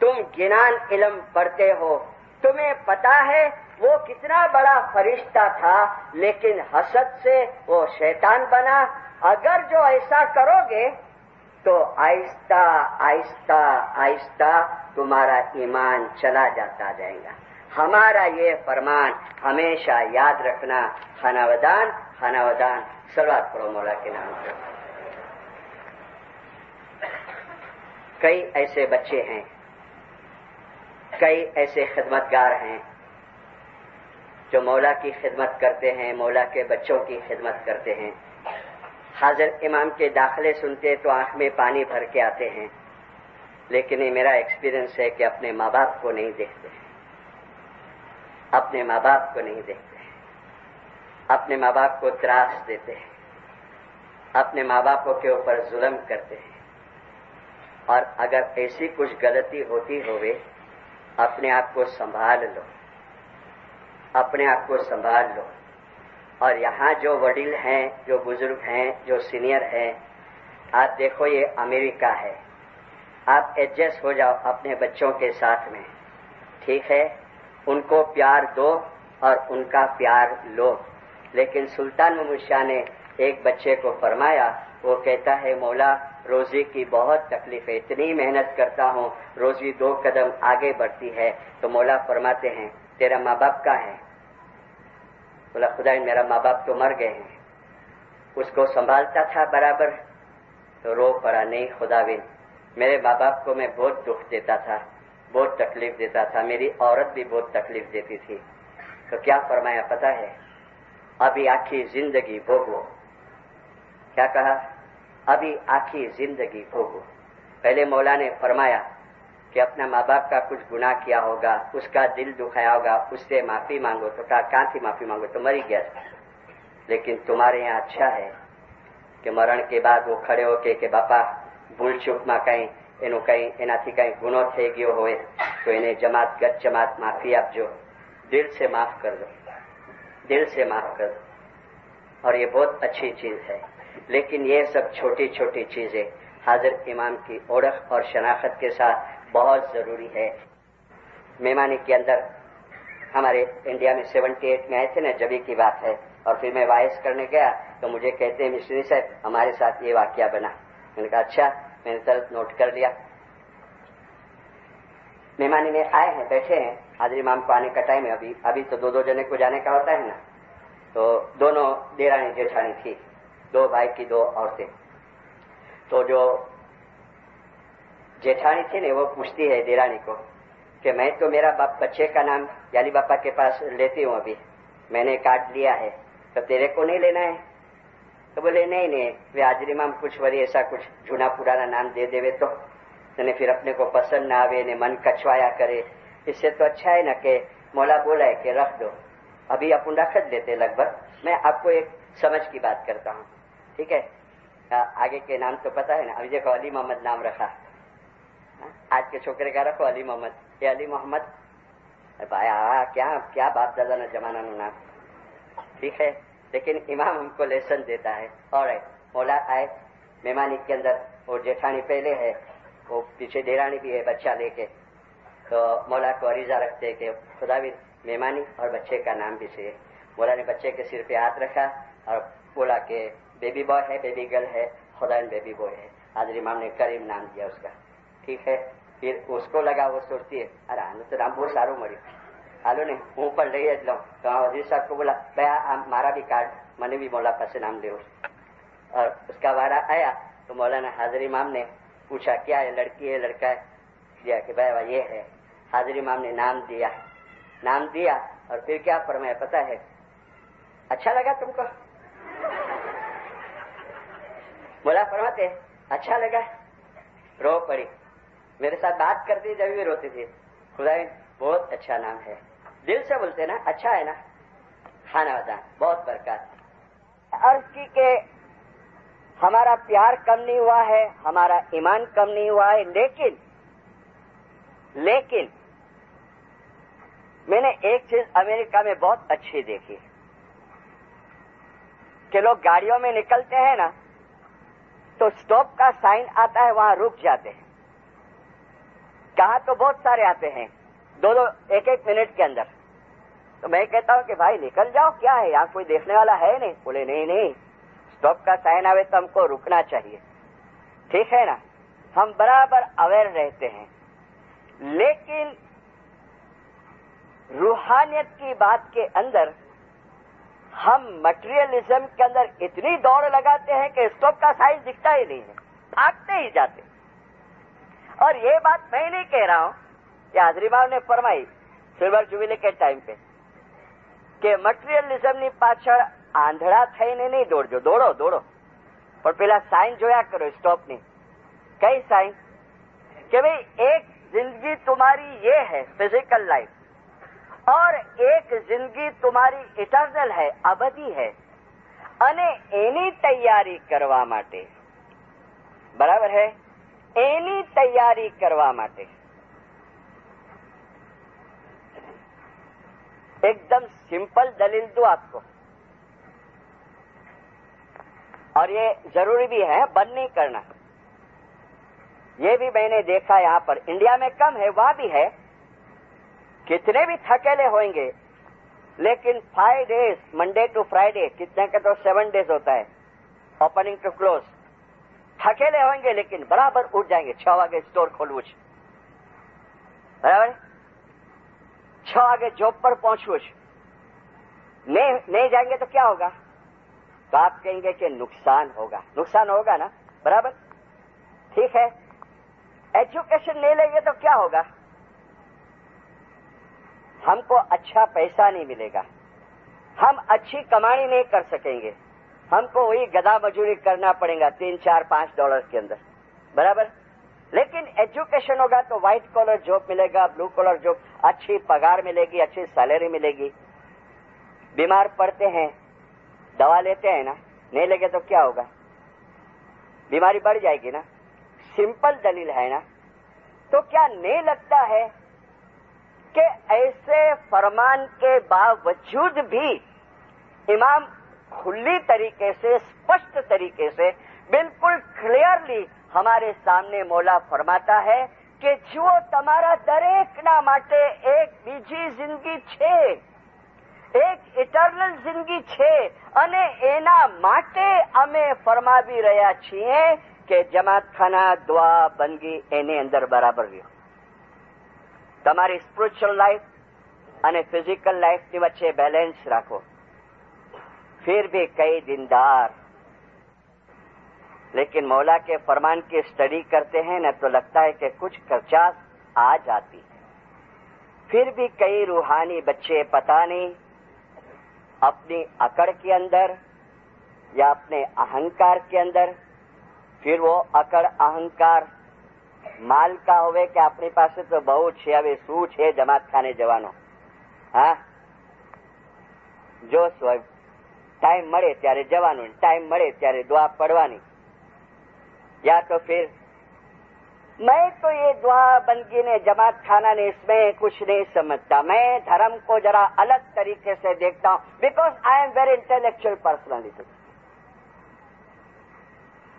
तुम गिनान इल्म पढ़ते हो, तुम्हें पता है वो कितना बड़ा फरिश्ता था, लेकिन हसद से वो शैतान बना. अगर जो ऐसा करोगे तो आहिस्ता आहिस्ता आहिस्ता तुम्हारा ईमान चला जाता जाएगा. हमारा ये फरमान हमेशा याद रखना. खानावदान खानावदान सलवात पढ़ो मौला के नाम पर. कई ऐसे बच्चे हैं, कई ऐसे खिदमतगार हैं जो मौला की खिदमत करते हैं, मौला के बच्चों की खिदमत करते हैं. हाजिर इमाम के दाखिले सुनते तो आंख में पानी भर के आते हैं, लेकिन ये मेरा एक्सपीरियंस है कि अपने माँ बाप को नहीं देखते, अपने माँ बाप को नहीं देखते, अपने माँ बाप को त्रास देते हैं, अपने माँ बापों के ऊपर जुल्म करते हैं. और अगर ऐसी कुछ गलती होती होवे, अपने आप को संभाल लो, अपने आप को संभाल लो. और यहाँ जो वडील हैं, जो बुजुर्ग हैं, जो सीनियर हैं, आप देखो ये अमेरिका है, आप एडजस्ट हो जाओ अपने बच्चों के साथ में, ठीक है, उनको प्यार दो और उनका प्यार लो. लेकिन सुल्तान महमूद शाह ने एक बच्चे को फरमाया, वो कहता है मौला रोजी की बहुत तकलीफ है, इतनी मेहनत करता हूँ, रोजी 2 कदम आगे बढ़ती है. तो मौला फरमाते हैं तेरा माँ बाप कहाँ है? बोला खुदा मेरा माँ बाप तो मर गए हैं. उसको संभालता था बराबर, तो रो पड़ा, नहीं खुदाविन मेरे माँ बाप को मैं बहुत दुख देता था, बहुत तकलीफ देता था, मेरी औरत भी बहुत तकलीफ देती थी. तो क्या फरमाया पता है? अभी आखी जिंदगी भोगो. क्या कहा? अभी आखी जिंदगी भोगो. पहले मौला ने फरमाया कि अपना माँ बाप का कुछ गुनाह किया होगा, उसका दिल दुखाया होगा, उससे माफी मांगो. तो कहाँ थी माफी मांगो? तो मरी गया. लेकिन तुम्हारे यहाँ अच्छा है कि मरण के बाद वो खड़े होके कि बापा भूल चूकમાં કંઈ એનું કંઈ એનાથી કંઈ ગુનો થઈ ગયો હોય તો એને જમાત ગત જમાત માફી આપજો, दिल से माफ कर दो, दिल से माफ कर दो. और ये बहुत अच्छी चीज है. लेकिन ये सब छोटी छोटी चीजें हाजिर इमाम की ओळख और शनाख्त के साथ बहुत जरूरी है. मेहमानी के अंदर हमारे इंडिया में 78 में आए थे ना, जबी की बात है. और फिर मैं वाइस करने गया तो मुझे कहते हैं मिस्त्री साहब हमारे साथ ये वाकया बना. मैंने कहा अच्छा, मैंने तुरंत नोट कर लिया. मेहमानी में आए हैं, बैठे हैं, हाजिर इमाम को आने का टाइम है. अभी तो 2-2 जने को जाने का होता है ना. तो दोनों देरानी जेठानी थी, 2 भाई की 2 औरतें. तो जो जेठानी थी ने वो पूछती है देरानी को कि मैं तो मेरा बच्चे का नाम याली बापा के पास लेती हूँ, अभी मैंने कार्ड लिया है, तो तेरे को नहीं लेना है? तो बोले नहीं नहीं, वे हाजरी में कुछ वरी ऐसा कुछ जूना पुराना नाम दे देवे तो फिर अपने को पसंद ना आवे ने मन कछवाया करे, इससे तो अच्छा है ना कि मौला बोला है कि रख दो, अभी अपन रख देते लगभग। मैं आपको एक समझ की बात करता हूँ, ठीक है। आगे के नाम तो पता है ना, अभी देखो अली मोहम्मद नाम रखा, आज के छोकरे का रखो अली मोहम्मद, ये अली मोहम्मद भाई क्या क्या बाप दादा ना जमाना नो नाम, ठीक है। लेकिन इमाम हमको लेसन देता है। और मौला आए मेहमानी के अंदर, वो जेठानी पहले है, वो पीछे देरानी भी है बच्चा लेके, तो मौला को अरीजा रखते कि खुदा भी मेहमानी और बच्चे का नाम भी से। मौला ने बच्चे के सिर पे हाथ रखा और बोला कि बेबी बॉय है, बेबी गर्ल है, खुदा बेबी बॉय है। हाजरी इमाम ने करीम नाम दिया उसका, ठीक है। फिर उसको लगा, वो सोचती है अरे आने तो नाम बहुत सारू मळ्યું, हालो ने हूँ पण लई ज लऊं। तो वजीर साहब को बोला भाई मारा भी कार्ड, मैंने भी मौला पास नाम ले। और उसका वारा आया तो मौलाना हाजरी इमाम ने पूछा क्या है, लड़की है लड़का है, दिया कि भाई ये है। हाजरी इमाम ने नाम दिया और फिर क्या फरमाया पता है, अच्छा लगा तुमको? मौला फरमाते अच्छा लगा, रो पड़ी। मेरे साथ बात करती जब भी रोती थी, खुदा बहुत अच्छा नाम है, दिल से बोलते ना, अच्छा है ना, खाना बता बहुत बरकत। अर्ज की के हमारा प्यार कम नहीं हुआ है, हमारा ईमान कम नहीं हुआ है, लेकिन मैंने एक चीज अमेरिका में बहुत अच्छी देखी कि लोग गाड़ियों में निकलते हैं ना, तो स्टॉप का साइन आता है, वहां रुक जाते हैं। कहा तो बहुत सारे आते हैं, दो एक मिनट के अंदर। तो मैं कहता हूं कि भाई निकल जाओ, क्या है यहाँ कोई देखने वाला है नहीं। बोले नहीं, स्टॉप का साइन आवे तो हमको रुकना चाहिए, ठीक है ना। हम बराबर अवेयर रहते हैं, लेकिन रूहानियत की बात के अंदर हम मटेरियलिज्म के अंदर इतनी दौड़ लगाते हैं कि स्टॉप का साइन दिखता ही नहीं है, भागते ही जाते। और ये बात मैं नहीं कह रहा हूं, ये हाजरी बाब ने फरमाई सिल्वर जुबिली के टाइम पे कि मटेरियलिज्म पाछળ આંધળા થઈને નહીં દોડજો, દોડો પણ પેલા સાઇન જોયા કરો સ્ટોપની। કઈ સાઇન? कि भाई एक जिंदगी तुम्हारी ये है फिजिकल लाइफ, और एक जिंदगी तुम्हारी इटर्नल है, अबदी है, અને એની તૈયારી કરવા માટે, બરાબર है, એની તૈયારી કરવા માટે एकदम सिंपल दलील दूं आपको, और ये जरूरी भी है, बंद नहीं करना। ये भी मैंने देखा यहाँ पर, इंडिया में कम है, वहां भी है। कितने भी थकेले होंगे, लेकिन 5 days मंडे टू फ्राइडे, कितने का तो 7 days होता है, ओपनिंग टू क्लोज। थकेले होंगे लेकिन बराबर उठ जाएंगे, 6 वागे स्टोर खोलવું છે, बराबर 6 वागे जॉब पर पहुंचવું છે। नहीं जाएंगे तो क्या होगा? तो आप कहेंगे कि नुकसान होगा ना, बराबर, ठीक है। एजुकेशन नहीं लेंगे तो क्या होगा? हमको अच्छा पैसा नहीं मिलेगा, हम अच्छी कमाई नहीं कर सकेंगे, हमको वही गधा मजूरी करना पड़ेगा $3-4-5 के अंदर, बराबर। लेकिन एजुकेशन होगा तो व्हाइट कॉलर जॉब मिलेगा, ब्लू कॉलर जॉब, अच्छी पगार मिलेगी, अच्छी सैलरी मिलेगी। बीमार पड़ते हैं, दवा लेते हैं ना, नहीं लगे तो क्या होगा? बीमारी बढ़ जाएगी ना। सिंपल दलील है ना। तो क्या नहीं लगता है कि ऐसे फरमान के बावजूद भी इमाम खुली तरीके से, स्पष्ट तरीके से, बिल्कुल क्लियरली हमारे सामने मौला फरमाता है कि जो તમારા દરેકના માટે એક બીજી જિંદગી છે, એક ઇટર્નલ જિંદગી છે, અને એના માટે અમે ફરમાવી રહ્યા છીએ કે જમાતખાના દુઆ બંદગી એની અંદર બરાબર રહ્યો। તમારી સ્પિરિચ્યુઅલ લાઈફ અને ફિઝિકલ લાઈફની વચ્ચે બેલેન્સ રાખો। फिर भी कई दिनदार, लेकिन मौला के फरमान की स्टडी करते हैं ना तो लगता है कि कुछ खर्चास आ जाती है। फिर भी कई रूहानी बच्चे पता नहीं अपनी अकड़ के अंदर یا اپنے اہنکار کے اندر. پھر وہ અકળ અહંકાર માલ કા હોવે કે આપણી પાસે તો બહુ છે, હવે શું છે જમાત ખાને જવાનો. હા, જો ટાઈમ મળે ત્યારે જવાનું, ટાઈમ મળે ત્યારે દુઆ પડવાની. یا تو پھر میں تو یہ دعا بندگی نے جماعت خانہ نے اس میں کچھ نہیں سمجھتا. میں دھرم کو ذرا الگ طریقے سے دیکھتا ہوں, because I am very intellectual personality.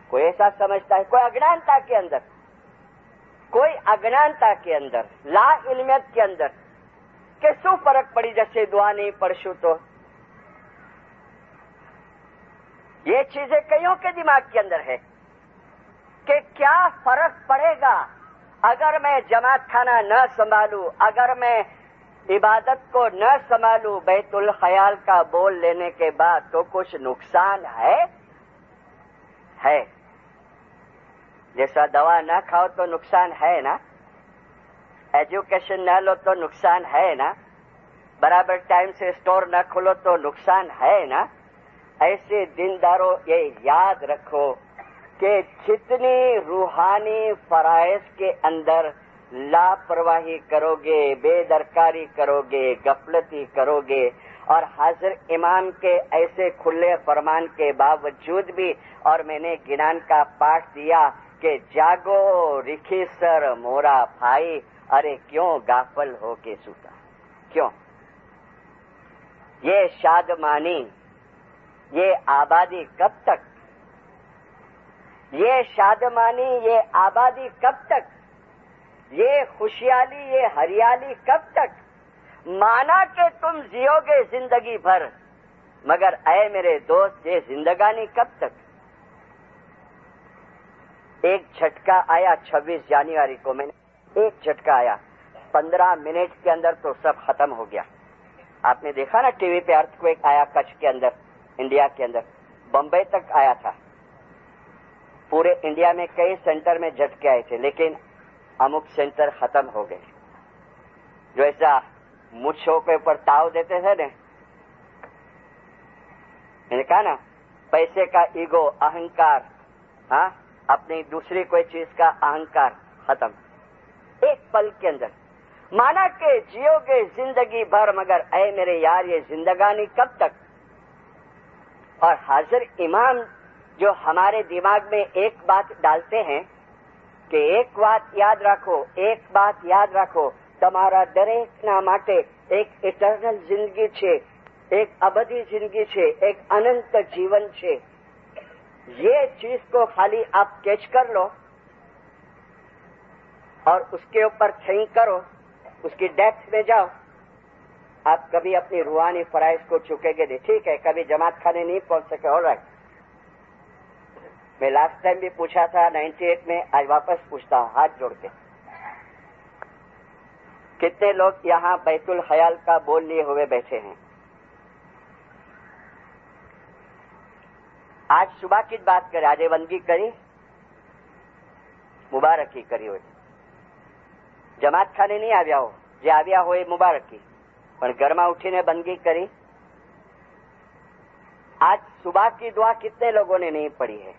کوئی ایسا سمجھتا ہے, کوئی اجنانتا کے اندر, کوئی اجنانتا کے اندر, لا علمیت کے اندر کہ سو فرق پڑی جیسے دعا نہیں پڑھشو تو. یہ چیزیں کئیوں کے دماغ کے اندر ہے کہ کیا فرق پڑے گا اگر میں جماعت خانہ نہ سنبھالوں, اگر میں عبادت کو نہ سنبھالوں, بیت الخیال کا بول لینے کے بعد تو کچھ نقصان ہے. جیسا دوا نہ کھاؤ تو نقصان ہے نا, ایجوکیشن نہ لو تو نقصان ہے نا, برابر ٹائم سے اسٹور نہ کھولو تو نقصان ہے نا. ایسے دینداروں یہ یاد رکھو کہ جتنی روحانی فرائض کے اندر لاپرواہی کرو گے, بے درکاری کرو گے, غفلتی کرو گے, اور حاضر امام کے ایسے کھلے فرمان کے باوجود بھی, اور میں نے گنان کا پاٹھ دیا کہ جاگو رکھی سر مورا بھائی, ارے کیوں غافل ہو کے سوتا, کیوں؟ یہ شادمانی, یہ آبادی کب تک؟ یہ شادمانی, یہ آبادی کب تک؟ یہ خوشحالی, یہ ہریالی کب تک؟ مانا کہ تم جیو گے زندگی بھر, مگر اے میرے دوست یہ زندگانی کب تک؟ ایک جھٹکا آیا 26 جنوری کو, میں نے ایک جھٹکا آیا, 15 منٹ کے اندر تو سب ختم ہو گیا. آپ نے دیکھا نا ٹی وی پہ ارتھ کویک آیا کچھ کے اندر, انڈیا کے اندر, بمبئی تک آیا تھا. پورے انڈیا میں کئی سینٹر میں جھٹکے آئے تھے, لیکن امک سینٹر ختم ہو گئے. جو ایسا مچھوں کے اوپر تاؤ دیتے تھے نا, میں نے کہا نا, پیسے کا ایگو, اہنکار, ہاں, اپنی دوسری کوئی چیز کا اہنکار ختم ایک پل کے اندر. مانا کہ جیو گے زندگی بھر, مگر اے میرے یار یہ زندگانی کب تک؟ اور حاضر امام جو ہمارے دماغ میں ایک بات ڈالتے ہیں کہ ایک بات یاد رکھو, ایک بات یاد رکھو, તમારા દરેકના માટે એક ઇટર્નલ જિંદગી છે, એક અબધી જિંદગી છે, એક અનંત જીવન છે. یہ چیز کو خالی آپ کیچ کر لو اور اس کے اوپر تھنک کرو, اس کی ڈیپتھ میں جاؤ, آپ کبھی اپنی روحانی فرائض کو چکے گے نہیں. ٹھیک ہے, کبھی جماعت خانے نہیں پہنچ سکے, آل رائٹ. میں لاسٹ ٹائم بھی پوچھا تھا 98 میں, آج واپس پوچھتا ہوں ہاتھ جوڑ کے, کتنے لوگ یہاں بیت الخیال کا بول لیے ہوئے بیٹھے ہیں؟ آج صبح کی بات کریں, آج بندگی کری, مبارکی کری ہوئی. જમાત ખાને નહીં આવ્યા હો, જે આવ્યા હોય એ મુબારકી, પણ ઘરમાં ઉઠીને બંદગી કરી. آج صبح کی دعا کتنے لوگوں نے نہیں پڑھی ہے؟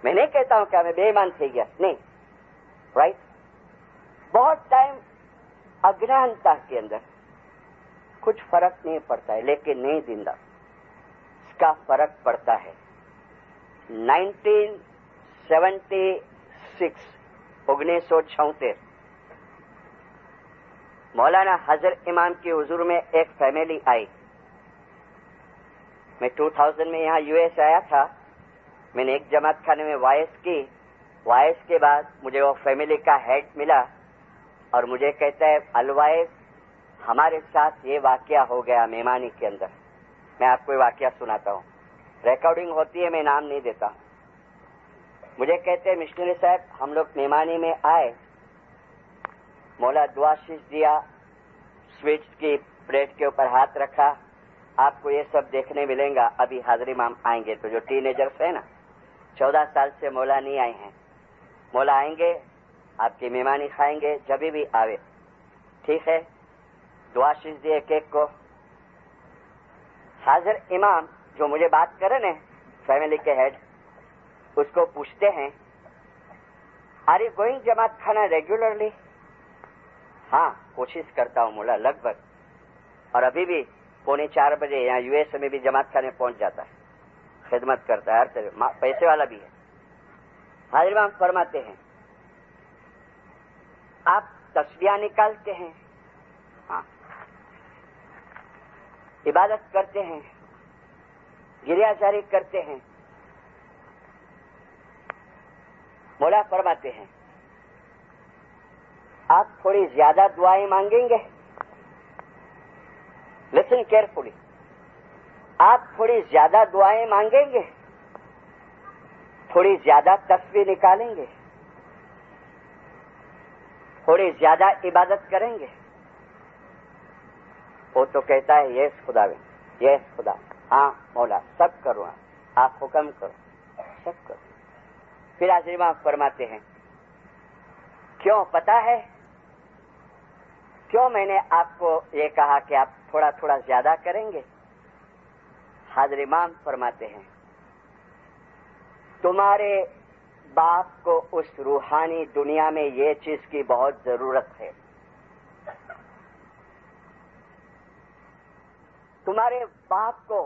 میں نہیں کہتا ہوں کہ ہمیں بے ایمان تھی گیا, نہیں, رائٹ. بہت ٹائم اجنانتا کے اندر کچھ فرق نہیں پڑتا ہے, لیکن نہیں زندہ اس کا فرق پڑتا ہے. 1976 مولانا حضرت امام کی حضور میں ایک فیملی آئی. میں 2000 میں یہاں یو ایس آیا تھا. میں نے ایک جماعت خانے میں وائس کی. وائس کے بعد مجھے وہ فیملی کا ہیڈ ملا اور مجھے کہتا ہے, الوائس ہمارے ساتھ یہ واقعہ ہو گیا مہمانی کے اندر. میں آپ کو یہ واقعہ سناتا ہوں, ریکارڈنگ ہوتی ہے, میں نام نہیں دیتا. مجھے کہتے ہیں مشنری صاحب ہم لوگ مہمانی میں آئے, مولا دعا شیش دیا, سویٹس کی پلیٹ کے اوپر ہاتھ رکھا, آپ کو یہ سب دیکھنے ملیں گا. ابھی حاضر امام آئیں گے تو جو ٹین ایجرس ہیں نا, 14 سال سے مولا نہیں آئے ہیں, مولا آئیں گے, آپ کی مہمانی کھائیں گے, جب بھی آوے, ٹھیک ہے. دعا شیش دیے کیک کو, حاضر امام جو مجھے بات کرے نا فیملی کے ہیڈ اس کو پوچھتے ہیں آر یو گوئنگ جماعت خانہ ریگولرلی؟ ہاں کوشش کرتا ہوں مولا لگ بھگ، اور ابھی بھی 3:45 یہاں یو ایس میں بھی جماعت خانے پہنچ جاتا ہے، خدمت کرتا ہے، ہر طرح پیسے والا بھی ہے۔ حاضر امام فرماتے ہیں آپ تسبیح نکالتے ہیں؟ ہاں۔ عبادت کرتے ہیں، گریہ جاری کرتے ہیں؟ مولا فرماتے ہیں آپ تھوڑی زیادہ دعائیں مانگیں گے؟ لسن کیئرفلی، آپ تھوڑی زیادہ دعائیں مانگیں گے، تھوڑی زیادہ تسبیح نکالیں گے، تھوڑی زیادہ عبادت کریں گے؟ وہ تو کہتا ہے یس خدا یس خدا، ہاں مولا سب کرو، آپ حکم کرو سب کرو۔ پھر حاضر امام فرماتے ہیں کیوں پتا ہے کیوں میں نے آپ کو یہ کہا کہ آپ تھوڑا تھوڑا زیادہ کریں گے؟ حاضر امام فرماتے ہیں تمہارے باپ کو اس روحانی دنیا میں یہ چیز کی بہت ضرورت ہے، تمہارے باپ کو